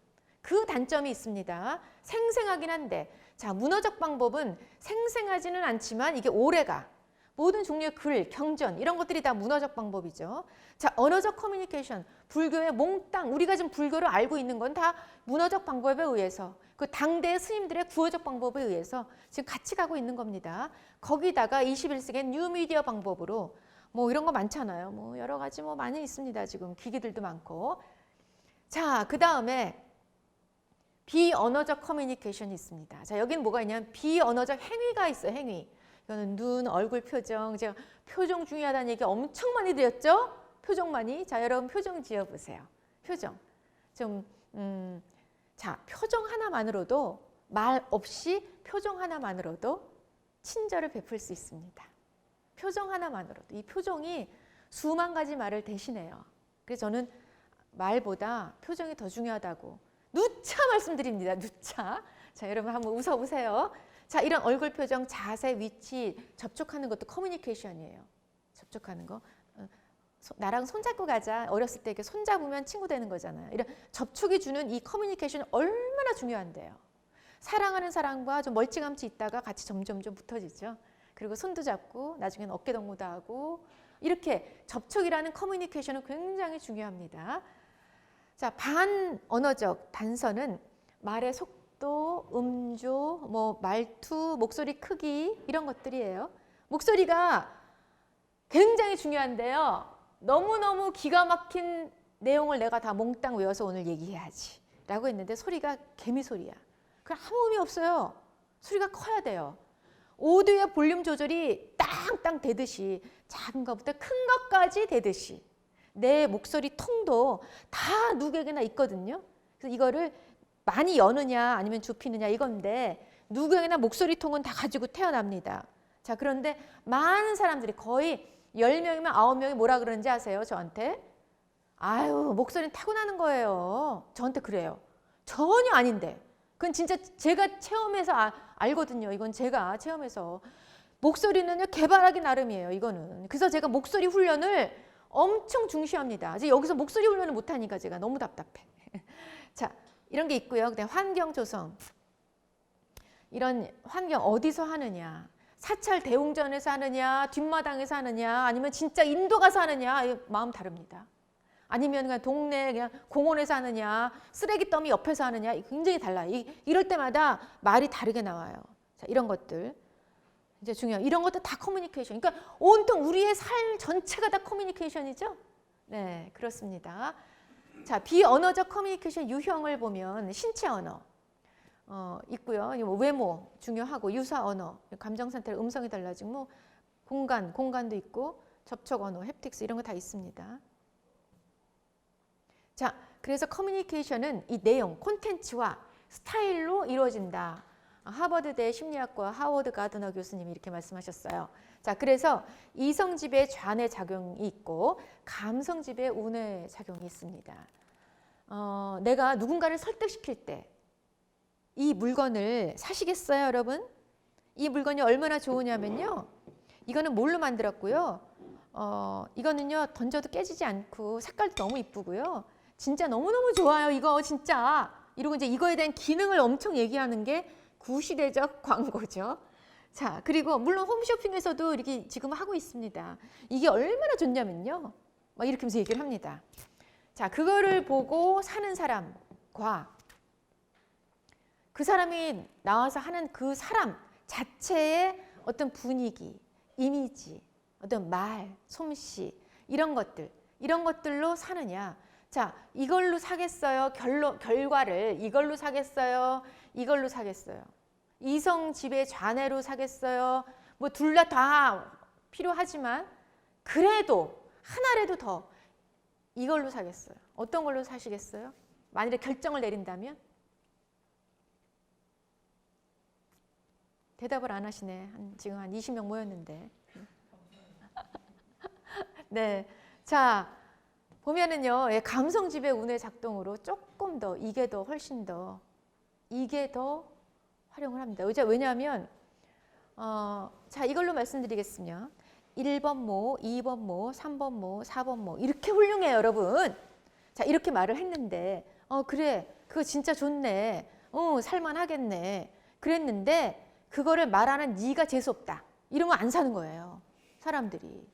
그 단점이 있습니다. 생생하긴 한데, 자, 문어적 방법은 생생하지는 않지만 이게 오래가. 모든 종류의 글, 경전 이런 것들이 다 문어적 방법이죠. 자, 언어적 커뮤니케이션, 불교의 몽땅 우리가 지금 불교를 알고 있는 건 다 문어적 방법에 의해서 그 당대 스님들의 구어적 방법에 의해서 지금 같이 가고 있는 겁니다. 거기다가 21세기의 뉴미디어 방법으로 뭐 이런 거 많잖아요. 뭐 여러 가지 뭐 많이 있습니다. 지금 기기들도 많고. 자, 그 다음에 비언어적 커뮤니케이션이 있습니다. 자, 여기는 뭐가 있냐면 비언어적 행위가 있어요. 행위. 이거는 눈, 얼굴 표정. 제가 표정 중요하다는 얘기 엄청 많이 드렸죠? 표정 많이. 자, 여러분 표정 지어보세요. 표정. 좀 자, 표정 하나만으로도 말 없이 표정 하나만으로도 친절을 베풀 수 있습니다. 표정 하나만으로도. 이 표정이 수만 가지 말을 대신해요. 그래서 저는 말보다 표정이 더 중요하다고 누차 말씀드립니다. 누차. 자, 여러분 한번 웃어보세요. 자, 이런 얼굴 표정, 자세, 위치, 접촉하는 것도 커뮤니케이션이에요. 접촉하는 거. 나랑 손잡고 가자. 어렸을 때 이렇게 손잡으면 친구 되는 거잖아요. 이런 접촉이 주는 이 커뮤니케이션이 얼마나 중요한데요. 사랑하는 사람과 좀 멀찌감치 있다가 같이 점점 좀 붙어지죠. 그리고 손도 잡고 나중에는 어깨 동무도 하고 이렇게 접촉이라는 커뮤니케이션은 굉장히 중요합니다. 자, 반언어적 단서는 말의 속도, 음조, 뭐 말투, 목소리 크기 이런 것들이에요. 목소리가 굉장히 중요한데요. 너무너무 기가 막힌 내용을 내가 다 몽땅 외워서 오늘 얘기해야지 라고 했는데 소리가 개미 소리야. 그럼 아무 의미 없어요. 소리가 커야 돼요. 오디오의 볼륨 조절이 땅땅 되듯이 작은 것부터 큰 것까지 되듯이 내 목소리 통도 다 누구에게나 있거든요. 그래서 이거를 많이 여느냐 아니면 좁히느냐 이건데 누구에게나 목소리 통은 다 가지고 태어납니다. 자, 그런데 많은 사람들이 거의 10명이면 9명이 뭐라 그러는지 아세요? 저한테. 아유, 목소리는 타고나는 거예요. 저한테 그래요. 전혀 아닌데. 그건 진짜 제가 체험해서 알거든요. 이건 제가 체험해서. 목소리는요, 개발하기 나름이에요. 이거는. 그래서 제가 목소리 훈련을 엄청 중시합니다. 이제 여기서 목소리 훈련을 못하니까 제가 너무 답답해. 자, 이런 게 있고요. 그다음 환경 조성. 이런 환경 어디서 하느냐. 사찰 대웅전에서 하느냐, 뒷마당에서 하느냐, 아니면 진짜 인도 가서 하느냐, 마음 다릅니다. 아니면 그냥 동네 그냥 공원에서 하느냐, 쓰레기 더미 옆에서 하느냐, 굉장히 달라요. 이럴 때마다 말이 다르게 나와요. 자, 이런 것들 이제 중요해요. 이런 것도 다 커뮤니케이션. 그러니까 온통 우리의 삶 전체가 다 커뮤니케이션이죠. 네, 그렇습니다. 자, 비언어적 커뮤니케이션 유형을 보면 신체 언어. 있고요. 외모 중요하고 유사 언어, 감정 상태, 음성이 달라지고 뭐 공간도 있고 접촉 언어, 햅틱스 이런 거 다 있습니다. 자, 그래서 커뮤니케이션은 이 내용, 콘텐츠와 스타일로 이루어진다. 하버드대 심리학과 하워드 가드너 교수님이 이렇게 말씀하셨어요. 자, 그래서 이성지배 좌뇌 작용이 있고 감성지배 우뇌 작용이 있습니다. 내가 누군가를 설득시킬 때 이 물건을 사시겠어요, 여러분? 이 물건이 얼마나 좋으냐면요. 이거는 뭘로 만들었고요. 이거는요, 던져도 깨지지 않고 색깔도 너무 이쁘고요. 진짜 너무너무 좋아요, 이거 진짜. 이러고 이제 이거에 대한 기능을 엄청 얘기하는 게 구시대적 광고죠. 자, 그리고 물론 홈쇼핑에서도 이렇게 지금 하고 있습니다. 이게 얼마나 좋냐면요. 막 이렇게 하면서 얘기를 합니다. 자, 그거를 보고 사는 사람과 그 사람이 나와서 하는 그 사람 자체의 어떤 분위기, 이미지, 어떤 말, 솜씨 이런 것들로 사느냐. 자, 이걸로 사겠어요? 결과를 이걸로 사겠어요? 이걸로 사겠어요? 이성 지배 좌뇌로 사겠어요? 뭐 둘 다 필요하지만 그래도 하나라도 더 이걸로 사겠어요? 어떤 걸로 사시겠어요? 만일에 결정을 내린다면? 대답을 안 하시네. 지금 한 20명 모였는데. 네. 자, 보면은요, 감성 지배 운의 작동으로 조금 더, 이게 더 활용을 합니다. 왜냐하면, 자, 이걸로 말씀드리겠습니다. 1번 모, 2번 모, 3번 모, 4번 모. 이렇게 훌륭해요, 여러분. 자, 이렇게 말을 했는데, 그래, 그거 진짜 좋네. 살만하겠네. 그랬는데, 그거를 말하는 네가 재수없다. 이러면 안 사는 거예요. 사람들이.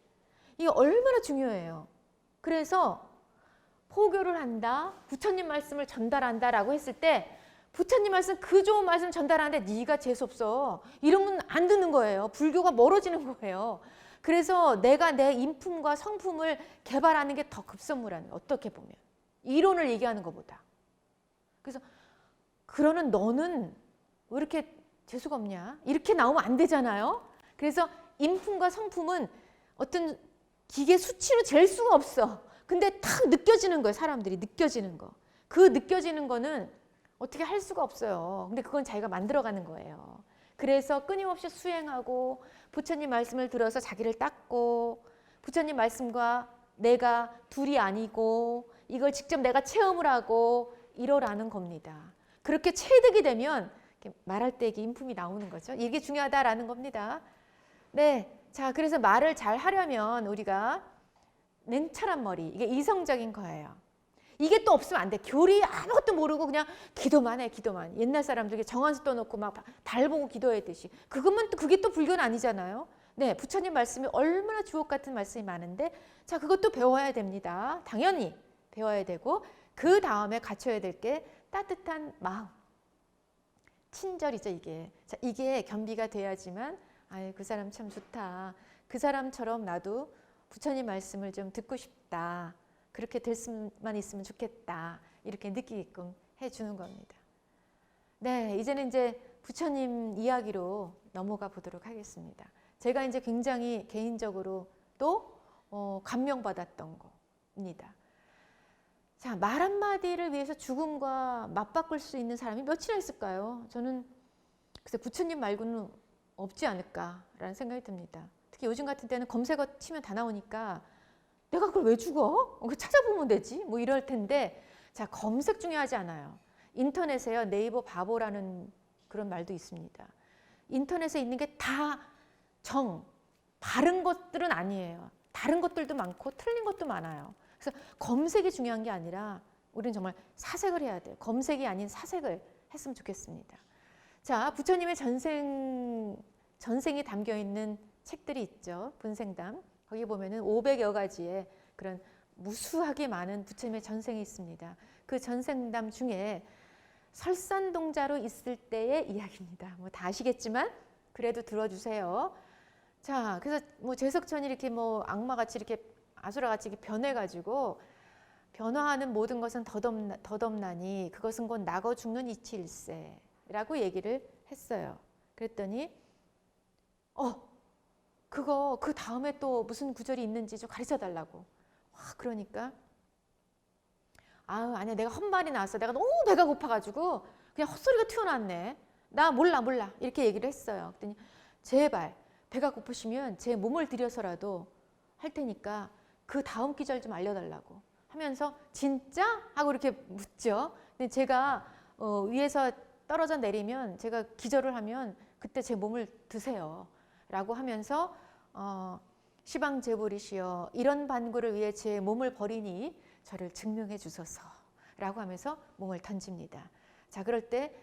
이게 얼마나 중요해요. 그래서 포교를 한다. 부처님 말씀을 전달한다라고 했을 때 부처님 말씀 그 좋은 말씀 전달하는데 네가 재수없어. 이러면 안 듣는 거예요. 불교가 멀어지는 거예요. 그래서 내가 내 인품과 성품을 개발하는 게 더 급선무라는 거예요. 어떻게 보면. 이론을 얘기하는 것보다. 그래서 그러는 너는 왜 이렇게 재수가 없냐? 이렇게 나오면 안 되잖아요. 그래서 인품과 성품은 어떤 기계 수치로 잴 수가 없어. 근데 탁 느껴지는 거예요. 사람들이 느껴지는 거. 그 느껴지는 거는 어떻게 할 수가 없어요. 근데 그건 자기가 만들어가는 거예요. 그래서 끊임없이 수행하고 부처님 말씀을 들어서 자기를 닦고 부처님 말씀과 내가 둘이 아니고 이걸 직접 내가 체험을 하고 이러라는 겁니다. 그렇게 체득이 되면 말할 때 이게 인품이 나오는 거죠. 이게 중요하다라는 겁니다. 네, 자 그래서 말을 잘 하려면 우리가 냉철한 머리, 이게 이성적인 거예요. 이게 또 없으면 안 돼. 교리 아무것도 모르고 그냥 기도만 해, 기도만. 옛날 사람들 정한수 떠놓고 막 달 보고 기도했듯이. 그게 또 불교는 아니잖아요. 네, 부처님 말씀이 얼마나 주옥 같은 말씀이 많은데, 자 그것도 배워야 됩니다. 당연히 배워야 되고 그 다음에 갖춰야 될 게 따뜻한 마음. 친절이죠 이게. 자 이게 겸비가 돼야지만 아유 그 사람 참 좋다. 그 사람처럼 나도 부처님 말씀을 좀 듣고 싶다. 그렇게 될 수만 있으면 좋겠다. 이렇게 느끼게끔 해주는 겁니다. 네, 이제는 이제 부처님 이야기로 넘어가 보도록 하겠습니다. 제가 이제 굉장히 개인적으로 또 감명받았던 겁니다. 자, 말 한마디를 위해서 죽음과 맞바꿀 수 있는 사람이 몇이나 있을까요? 저는 글쎄 부처님 말고는 없지 않을까라는 생각이 듭니다. 특히 요즘 같은 때는 검색어 치면 다 나오니까 내가 그걸 왜 죽어? 찾아보면 되지. 뭐 이럴 텐데 자 검색 중요하지 않아요. 인터넷에요. 네이버 바보라는 그런 말도 있습니다. 인터넷에 있는 게 다 바른 것들은 아니에요. 다른 것들도 많고 틀린 것도 많아요. 그래서 검색이 중요한 게 아니라 우리는 정말 사색을 해야 돼요. 검색이 아닌 사색을 했으면 좋겠습니다. 자, 부처님의 전생이 담겨 있는 책들이 있죠. 분생담. 거기 보면은 500여 가지의 그런 무수하게 많은 부처님의 전생이 있습니다. 그 전생담 중에 설산동자로 있을 때의 이야기입니다. 뭐 다 아시겠지만 그래도 들어주세요. 자, 그래서 뭐 제석천이 이렇게 뭐 악마같이 이렇게 아수라같이 이렇게 변해가지고 변화하는 모든 것은 덧없나니 그것은 곧 나고 죽는 이치일세라고 얘기를 했어요. 그랬더니 그거 그 다음에 또 무슨 구절이 있는지 좀 가르쳐 달라고. 그러니까 아니야 내가 헛말이 나왔어. 내가 너무 배가 고파가지고 그냥 헛소리가 튀어나왔네. 나 몰라 이렇게 얘기를 했어요. 그랬더니 제발 배가 고프시면 제 몸을 들여서라도 할 테니까 그 다음 기절 좀 알려달라고 하면서 진짜? 하고 이렇게 묻죠. 근데 제가 위에서 떨어져 내리면 제가 기절을 하면 그때 제 몸을 드세요. 라고 하면서 시방제불이시여 이런 반구를 위해 제 몸을 버리니 저를 증명해 주소서 라고 하면서 몸을 던집니다. 자 그럴 때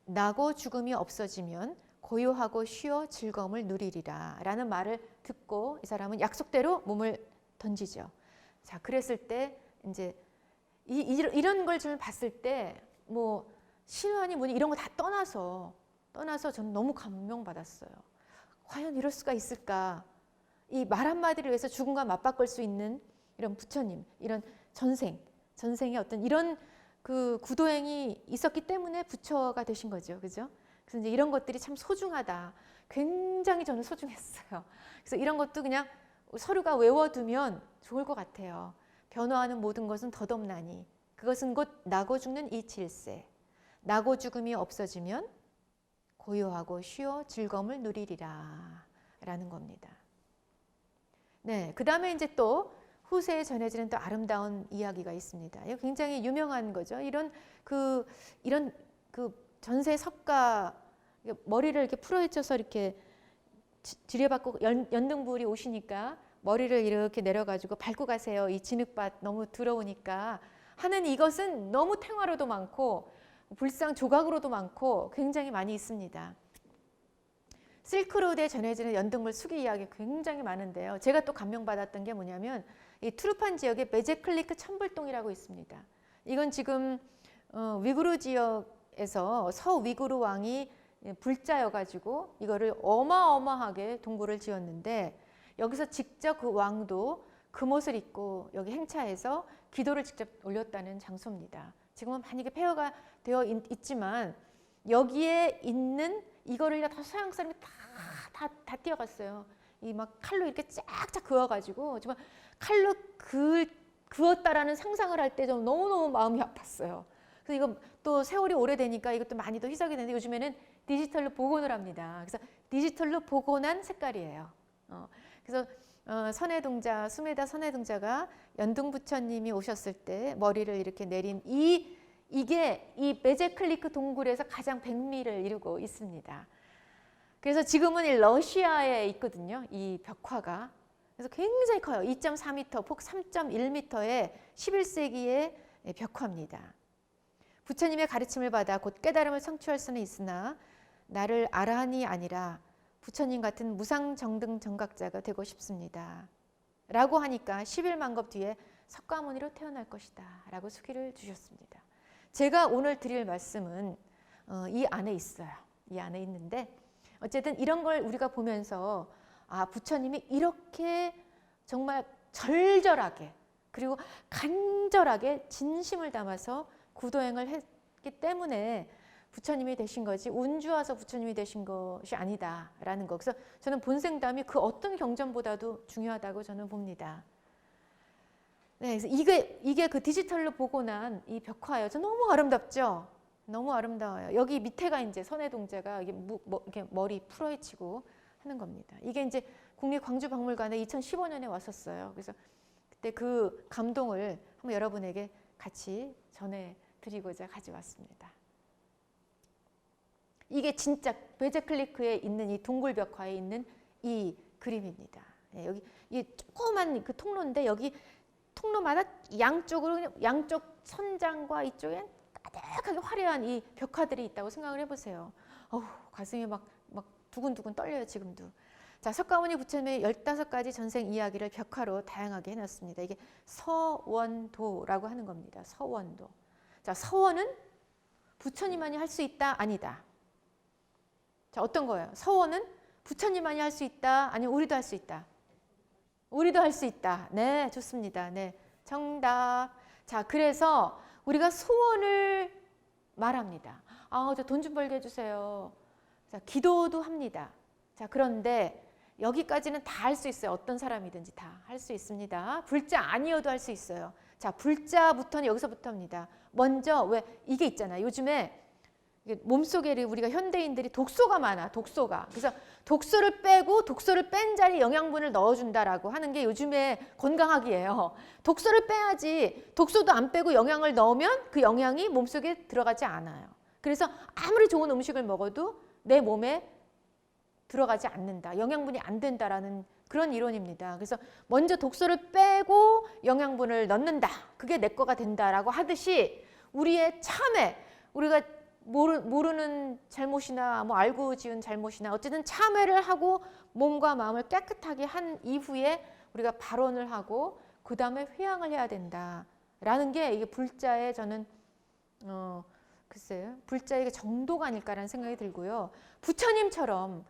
나고 죽음이 없어지면 고요하고 쉬어 즐거움을 누리리라 라는 말을 듣고 이 사람은 약속대로 몸을 던지죠. 자 그랬을 때 이제 이런 걸 좀 봤을 때 뭐 신화니 뭐니 이런 거 다 떠나서 저는 너무 감명받았어요. 과연 이럴 수가 있을까? 이 말 한마디를 위해서 죽음과 맞바꿀 수 있는 이런 부처님, 이런 전생의 어떤 이런 그 구도행이 있었기 때문에 부처가 되신 거죠. 그죠? 그래서 이제 이런 것들이 참 소중하다. 굉장히 저는 소중했어요. 그래서 이런 것도 그냥 서류가 외워두면 좋을 것 같아요. 변화하는 모든 것은 덧없나니 그것은 곧 나고 죽는 이치일세. 나고 죽음이 없어지면 고요하고 쉬어 즐거움을 누리리라 라는 겁니다. 네, 그 다음에 이제 또 후세에 전해지는 또 아름다운 이야기가 있습니다. 이거 굉장히 유명한 거죠. 이런 그 전세 석가 머리를 이렇게 풀어헤쳐서 이렇게 지뢰받고 연등불이 오시니까 머리를 이렇게 내려가지고 밟고 가세요. 이 진흙밭 너무 더러우니까 하는 이것은 너무 탱화로도 많고 불상 조각으로도 많고 굉장히 많이 있습니다. 실크로드에 전해지는 연등불 수기 이야기 굉장히 많은데요. 제가 또 감명받았던 게 뭐냐면 이 투르판 지역에 메제클리크 천불동이라고 있습니다. 이건 지금 위구르 지역에서 서위구르 왕이 불자여가지고 이거를 어마어마하게 동굴을 지었는데 여기서 직접 그 왕도 금옷을 입고 여기 행차해서 기도를 직접 올렸다는 장소입니다. 지금은 많이 폐허가 되어 있지만 여기에 있는 이거를 다 서양 사람이 다 뛰어갔어요. 이 막 칼로 이렇게 쫙쫙 그어가지고 정말 칼로 그었다라는 상상을 할 때 좀 너무너무 마음이 아팠어요. 그래서 이거 또 세월이 오래되니까 이것도 많이 또 희석이 되는데 요즘에는 디지털로 복원을 합니다. 그래서 디지털로 복원한 색깔이에요. 그래서 선해동자, 수메다 선해동자가 연등부처님이 오셨을 때 머리를 이렇게 내린 이게 이 베제클리크 동굴에서 가장 백미를 이루고 있습니다. 그래서 지금은 이 러시아에 있거든요. 이 벽화가. 그래서 굉장히 커요. 2.4m, 폭 3.1m의 11세기의 벽화입니다. 부처님의 가르침을 받아 곧 깨달음을 성취할 수는 있으나 나를 아라한이 아니라 부처님 같은 무상정등 정각자가 되고 싶습니다. 라고 하니까 11만 겁 뒤에 석가모니로 태어날 것이다 라고 수기를 주셨습니다. 제가 오늘 드릴 말씀은 이 안에 있어요. 이 안에 있는데 어쨌든 이런 걸 우리가 보면서 부처님이 이렇게 정말 절절하게 그리고 간절하게 진심을 담아서 구도행을 했기 때문에 부처님이 되신 거지 운 좋아서 부처님이 되신 것이 아니다라는 거. 그래서 저는 본생담이 그 어떤 경전보다도 중요하다고 저는 봅니다. 네, 그래서 이게 그 디지털로 복원한 이 벽화예요. 저 너무 아름답죠? 너무 아름다워요. 여기 밑에가 이제 선해동자가 이렇게 머리 풀어헤치고 하는 겁니다. 이게 이제 국립광주박물관에 2015년에 왔었어요. 그래서 그때 그 감동을 한번 여러분에게 같이 전해드리고자 가져왔습니다. 이게 진짜 베제클리크에 있는 이 동굴 벽화에 있는 이 그림입니다. 네, 여기 이 조그만 그 통로인데 여기 통로마다 양쪽으로 양쪽 천장과 이쪽에 가득하게 화려한 이 벽화들이 있다고 생각을 해보세요. 가슴이 막 두근두근 떨려요 지금도. 자, 석가모니 부처님의 15가지 전생 이야기를 벽화로 다양하게 해놨습니다. 이게 서원도라고 하는 겁니다. 서원도. 자, 서원은 부처님만이 할 수 있다, 아니다. 자, 어떤 거예요? 서원은 부처님만이 할 수 있다, 아니면 우리도 할 수 있다? 우리도 할 수 있다. 네, 좋습니다. 네, 정답. 자, 그래서 우리가 소원을 말합니다. 저 돈 좀 벌게 해주세요. 자, 기도도 합니다. 자, 그런데 여기까지는 다 할 수 있어요. 어떤 사람이든지 다 할 수 있습니다. 불자 아니어도 할 수 있어요. 자, 불자부터는 여기서부터입니다. 먼저 왜 이게 있잖아요. 요즘에 몸속에 우리가 현대인들이 독소가 많아. 독소가. 그래서 독소를 빼고 독소를 뺀 자리에 영양분을 넣어준다라고 하는 게 요즘에 건강학이에요. 독소를 빼야지. 독소도 안 빼고 영양을 넣으면 그 영양이 몸속에 들어가지 않아요. 그래서 아무리 좋은 음식을 먹어도 내 몸에 들어가지 않는다. 영양분이 안 된다라는 그런 이론입니다. 그래서 먼저 독소를 빼고 영양분을 넣는다. 그게 내 거가 된다라고 하듯이 우리의 참회, 우리가 모르는 잘못이나 뭐 알고 지은 잘못이나 어쨌든 참회를 하고 몸과 마음을 깨끗하게 한 이후에 우리가 발언을 하고 그 다음에 회양을 해야 된다라는 게 이게 불자의 저는 글쎄요, 불자의 정도가 아닐까라는 생각이 들고요. 부처님처럼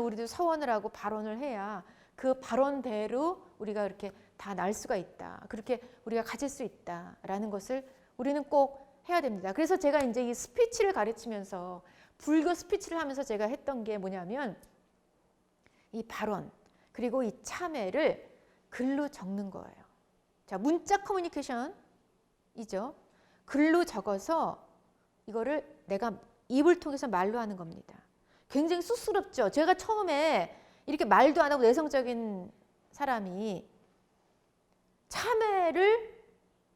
우리도 서원을 하고 발언을 해야 그 발언대로 우리가 이렇게 다 날 수가 있다. 그렇게 우리가 가질 수 있다라는 것을 우리는 꼭 해야 됩니다. 그래서 제가 이제 이 스피치를 가르치면서 불교 스피치를 하면서 제가 했던 게 뭐냐면 이 발언 그리고 이 참회를 글로 적는 거예요. 자, 문자 커뮤니케이션이죠. 글로 적어서 이거를 내가 입을 통해서 말로 하는 겁니다. 굉장히 쑥스럽죠. 제가 처음에 이렇게 말도 안 하고 내성적인 사람이 참회를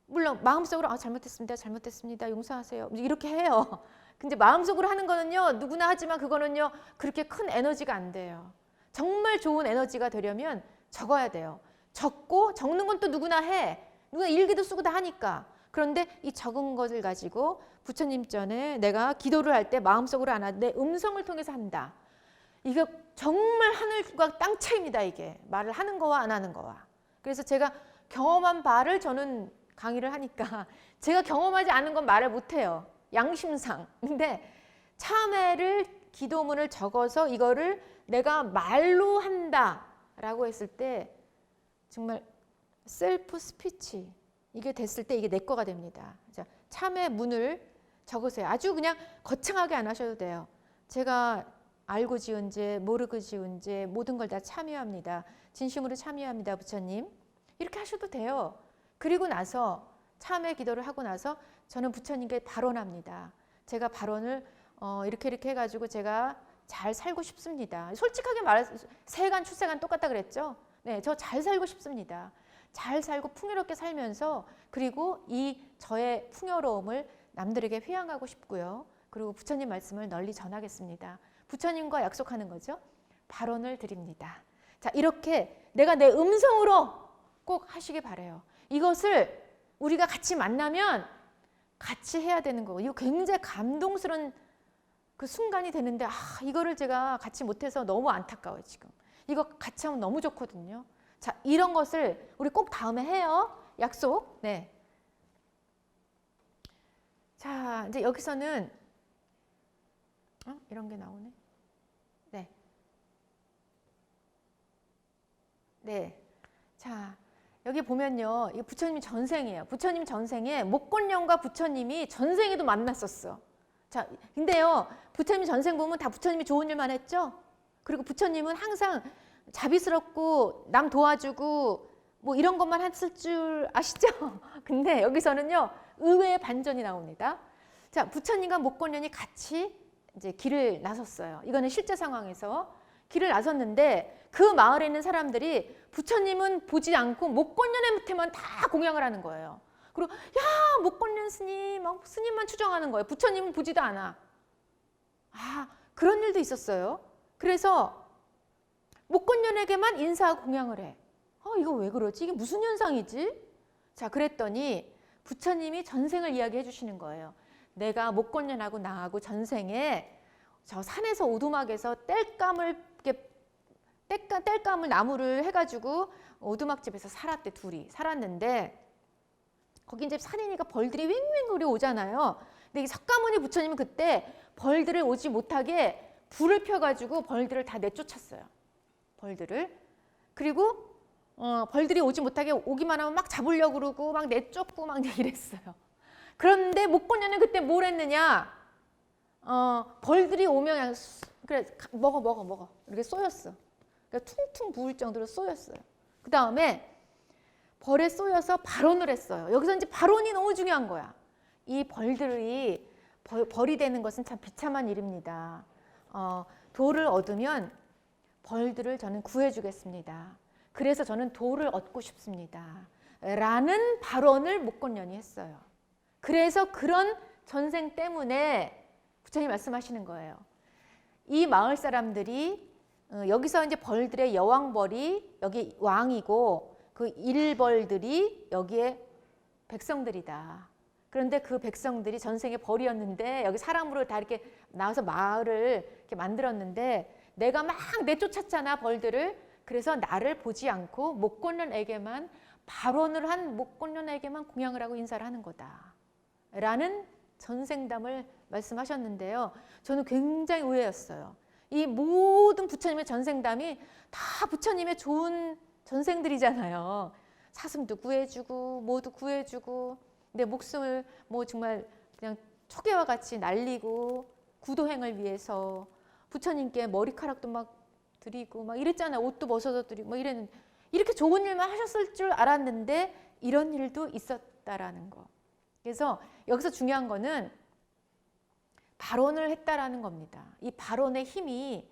물론 마음속으로 잘못했습니다. 용서하세요. 이렇게 해요. 근데 마음속으로 하는 거는요. 누구나 하지만 그거는요. 그렇게 큰 에너지가 안 돼요. 정말 좋은 에너지가 되려면 적어야 돼요. 적고 적는 건 또 누구나 해. 누구나 일기도 쓰고 다 하니까. 그런데 이 적은 것을 가지고 부처님 전에 내가 기도를 할 때 마음속으로 안 하고 내 음성을 통해서 한다. 이게 정말 하늘과 땅 차이입니다. 이게 말을 하는 거와 안 하는 거와. 그래서 제가 경험한 바를 저는 강의를 하니까 제가 경험하지 않은 건 말을 못해요. 양심상. 근데 참회를 기도문을 적어서 이거를 내가 말로 한다. 라고 했을 때 정말 셀프 스피치 이게 됐을 때 이게 내 거가 됩니다. 자, 참의 문을 적으세요. 아주 그냥 거창하게 안 하셔도 돼요. 제가 알고 지은 죄, 모르고 지은 죄 모든 걸 다 참여합니다. 진심으로 참여합니다. 부처님. 이렇게 하셔도 돼요. 그리고 나서 참회 기도를 하고 나서 저는 부처님께 발언합니다. 제가 발언을 이렇게 해가지고 제가 잘 살고 싶습니다. 솔직하게 말해서 세간 출세간 똑같다 그랬죠. 네, 저 잘 살고 싶습니다. 잘 살고 풍요롭게 살면서 그리고 이 저의 풍요로움을 남들에게 회양하고 싶고요. 그리고 부처님 말씀을 널리 전하겠습니다. 부처님과 약속하는 거죠. 발언을 드립니다. 자, 이렇게 내가 내 음성으로 꼭 하시기 바라요. 이것을 우리가 같이 만나면 같이 해야 되는 거고, 이거 굉장히 감동스러운 그 순간이 되는데 이거를 제가 같이 못해서 너무 안타까워요. 지금 이거 같이 하면 너무 좋거든요. 자, 이런 것을 우리 꼭 다음에 해요. 약속. 네. 자, 이제 여기서는 이런 게 나오네. 네. 네. 자, 여기 보면요. 이게 부처님 전생이에요. 부처님 전생에 목곤령과 부처님이 전생에도 만났었어. 자, 근데요. 부처님 전생 보면 다 부처님이 좋은 일만 했죠? 그리고 부처님은 항상 자비스럽고 남 도와주고 뭐 이런 것만 했을 줄 아시죠? 근데 여기서는요. 의외의 반전이 나옵니다. 자, 부처님과 목곤령이 같이 이제 길을 나섰어요. 이거는 실제 상황에서 길을 나섰는데 그 마을에 있는 사람들이 부처님은 보지 않고 목곤령한테만 다 공양을 하는 거예요. 그리고 야, 목곤령 스님, 막 스님만 추정하는 거예요. 부처님은 보지도 않아. 그런 일도 있었어요. 그래서 목곤령에게만 인사하고 공양을 해. 이거 왜 그러지? 이게 무슨 현상이지? 자, 그랬더니 부처님이 전생을 이야기해 주시는 거예요. 내가 목곤령하고 나하고 전생에 저 산에서 오두막에서 땔감을 나무를 해가지고 오두막집에서 살았대. 둘이 살았는데 거기 이제 산이니까 벌들이 윙윙 오잖아요. 근데 이 석가모니 부처님은 그때 벌들을 오지 못하게 불을 펴가지고 벌들을 다 내쫓았어요. 벌들을. 그리고 벌들이 오지 못하게 오기만 하면 막 잡으려고 그러고 막 내쫓고 막 이랬어요. 그런데 목곤령은 그때 뭘 했느냐? 벌들이 오면 그냥 그래 먹어 이렇게 쏘였어. 그러니까 퉁퉁 부을 정도로 쏘였어요. 그 다음에 벌에 쏘여서 발언을 했어요. 여기서 이제 발언이 너무 중요한 거야. 이 벌들이 벌이 되는 것은 참 비참한 일입니다. 도를 얻으면 벌들을 저는 구해주겠습니다. 그래서 저는 도를 얻고 싶습니다. 라는 발언을 목곤령이 했어요. 그래서 그런 전생 때문에 부처님 말씀하시는 거예요. 이 마을 사람들이 여기서 이제 벌들의 여왕벌이 여기 왕이고 그 일벌들이 여기에 백성들이다. 그런데 그 백성들이 전생에 벌이었는데 여기 사람으로 다 이렇게 나와서 마을을 이렇게 만들었는데 내가 막 내쫓았잖아 벌들을. 그래서 나를 보지 않고 목곤령에게만 발언을 한 목곤령에게만 공양을 하고 인사를 하는 거다. 라는 전생담을 말씀하셨는데요. 저는 굉장히 의외였어요. 이 모든 부처님의 전생담이 다 부처님의 좋은 전생들이잖아요. 사슴도 구해주고 뭐도 구해주고 내 목숨을 뭐 정말 그냥 초계와 같이 날리고 구도행을 위해서 부처님께 머리카락도 막 드리고 막 이랬잖아요. 옷도 벗어서 드리고 막 이랬는데 이렇게 좋은 일만 하셨을 줄 알았는데 이런 일도 있었다라는 거. 그래서 여기서 중요한 거는 발언을 했다라는 겁니다. 이 발언의 힘이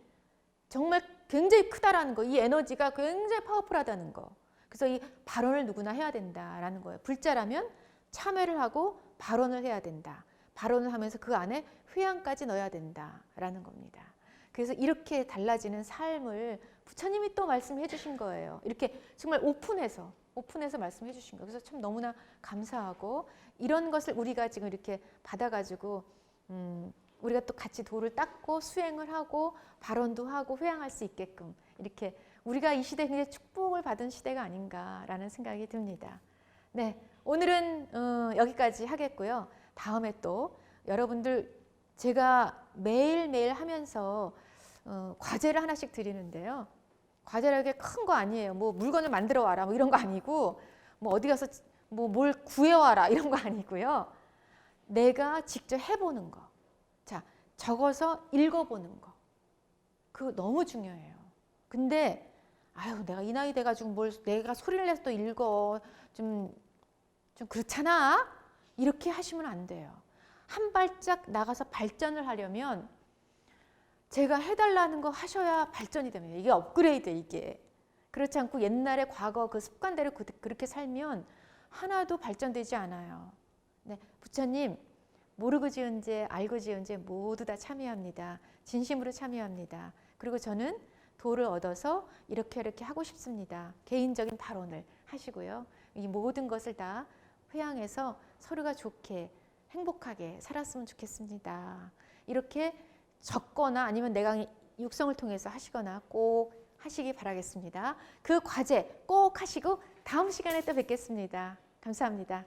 정말 굉장히 크다라는 거. 이 에너지가 굉장히 파워풀하다는 거. 그래서 이 발언을 누구나 해야 된다라는 거예요. 불자라면 참회를 하고 발언을 해야 된다. 발언을 하면서 그 안에 회양까지 넣어야 된다라는 겁니다. 그래서 이렇게 달라지는 삶을 부처님이 또 말씀해 주신 거예요. 이렇게 정말 오픈해서 말씀해 주신 거예요. 그래서 참 너무나 감사하고 이런 것을 우리가 지금 이렇게 받아가지고 우리가 또 같이 도를 닦고 수행을 하고 발언도 하고 회양할 수 있게끔 이렇게 우리가 이 시대에 굉장히 축복을 받은 시대가 아닌가라는 생각이 듭니다. 네, 오늘은 여기까지 하겠고요. 다음에 또 여러분들 제가 매일매일 하면서 과제를 하나씩 드리는데요. 과제라는 게 큰 거 아니에요. 뭐 물건을 만들어 와라 뭐 이런 거 아니고 뭐 어디 가서 뭐 뭘 구해 와라 이런 거 아니고요. 내가 직접 해보는 거. 자, 적어서 읽어보는 거. 그거 너무 중요해요. 근데 아유 내가 이 나이 돼가지고 뭘 내가 소리를 내서 또 읽어 좀 그렇잖아. 이렇게 하시면 안 돼요. 한 발짝 나가서 발전을 하려면 제가 해달라는 거 하셔야 발전이 됩니다. 이게 업그레이드 이게. 그렇지 않고 옛날에 과거 그 습관대로 그렇게 살면 하나도 발전되지 않아요. 네, 부처님 모르고 지은 죄, 알고 지은 죄 모두 다 참여합니다. 진심으로 참여합니다. 그리고 저는 도를 얻어서 이렇게 하고 싶습니다. 개인적인 발언을 하시고요. 이 모든 것을 다 회양해서 서로가 좋게 행복하게 살았으면 좋겠습니다. 이렇게 적거나 아니면 내가 육성을 통해서 하시거나 꼭 하시기 바라겠습니다. 그 과제 꼭 하시고 다음 시간에 또 뵙겠습니다. 감사합니다.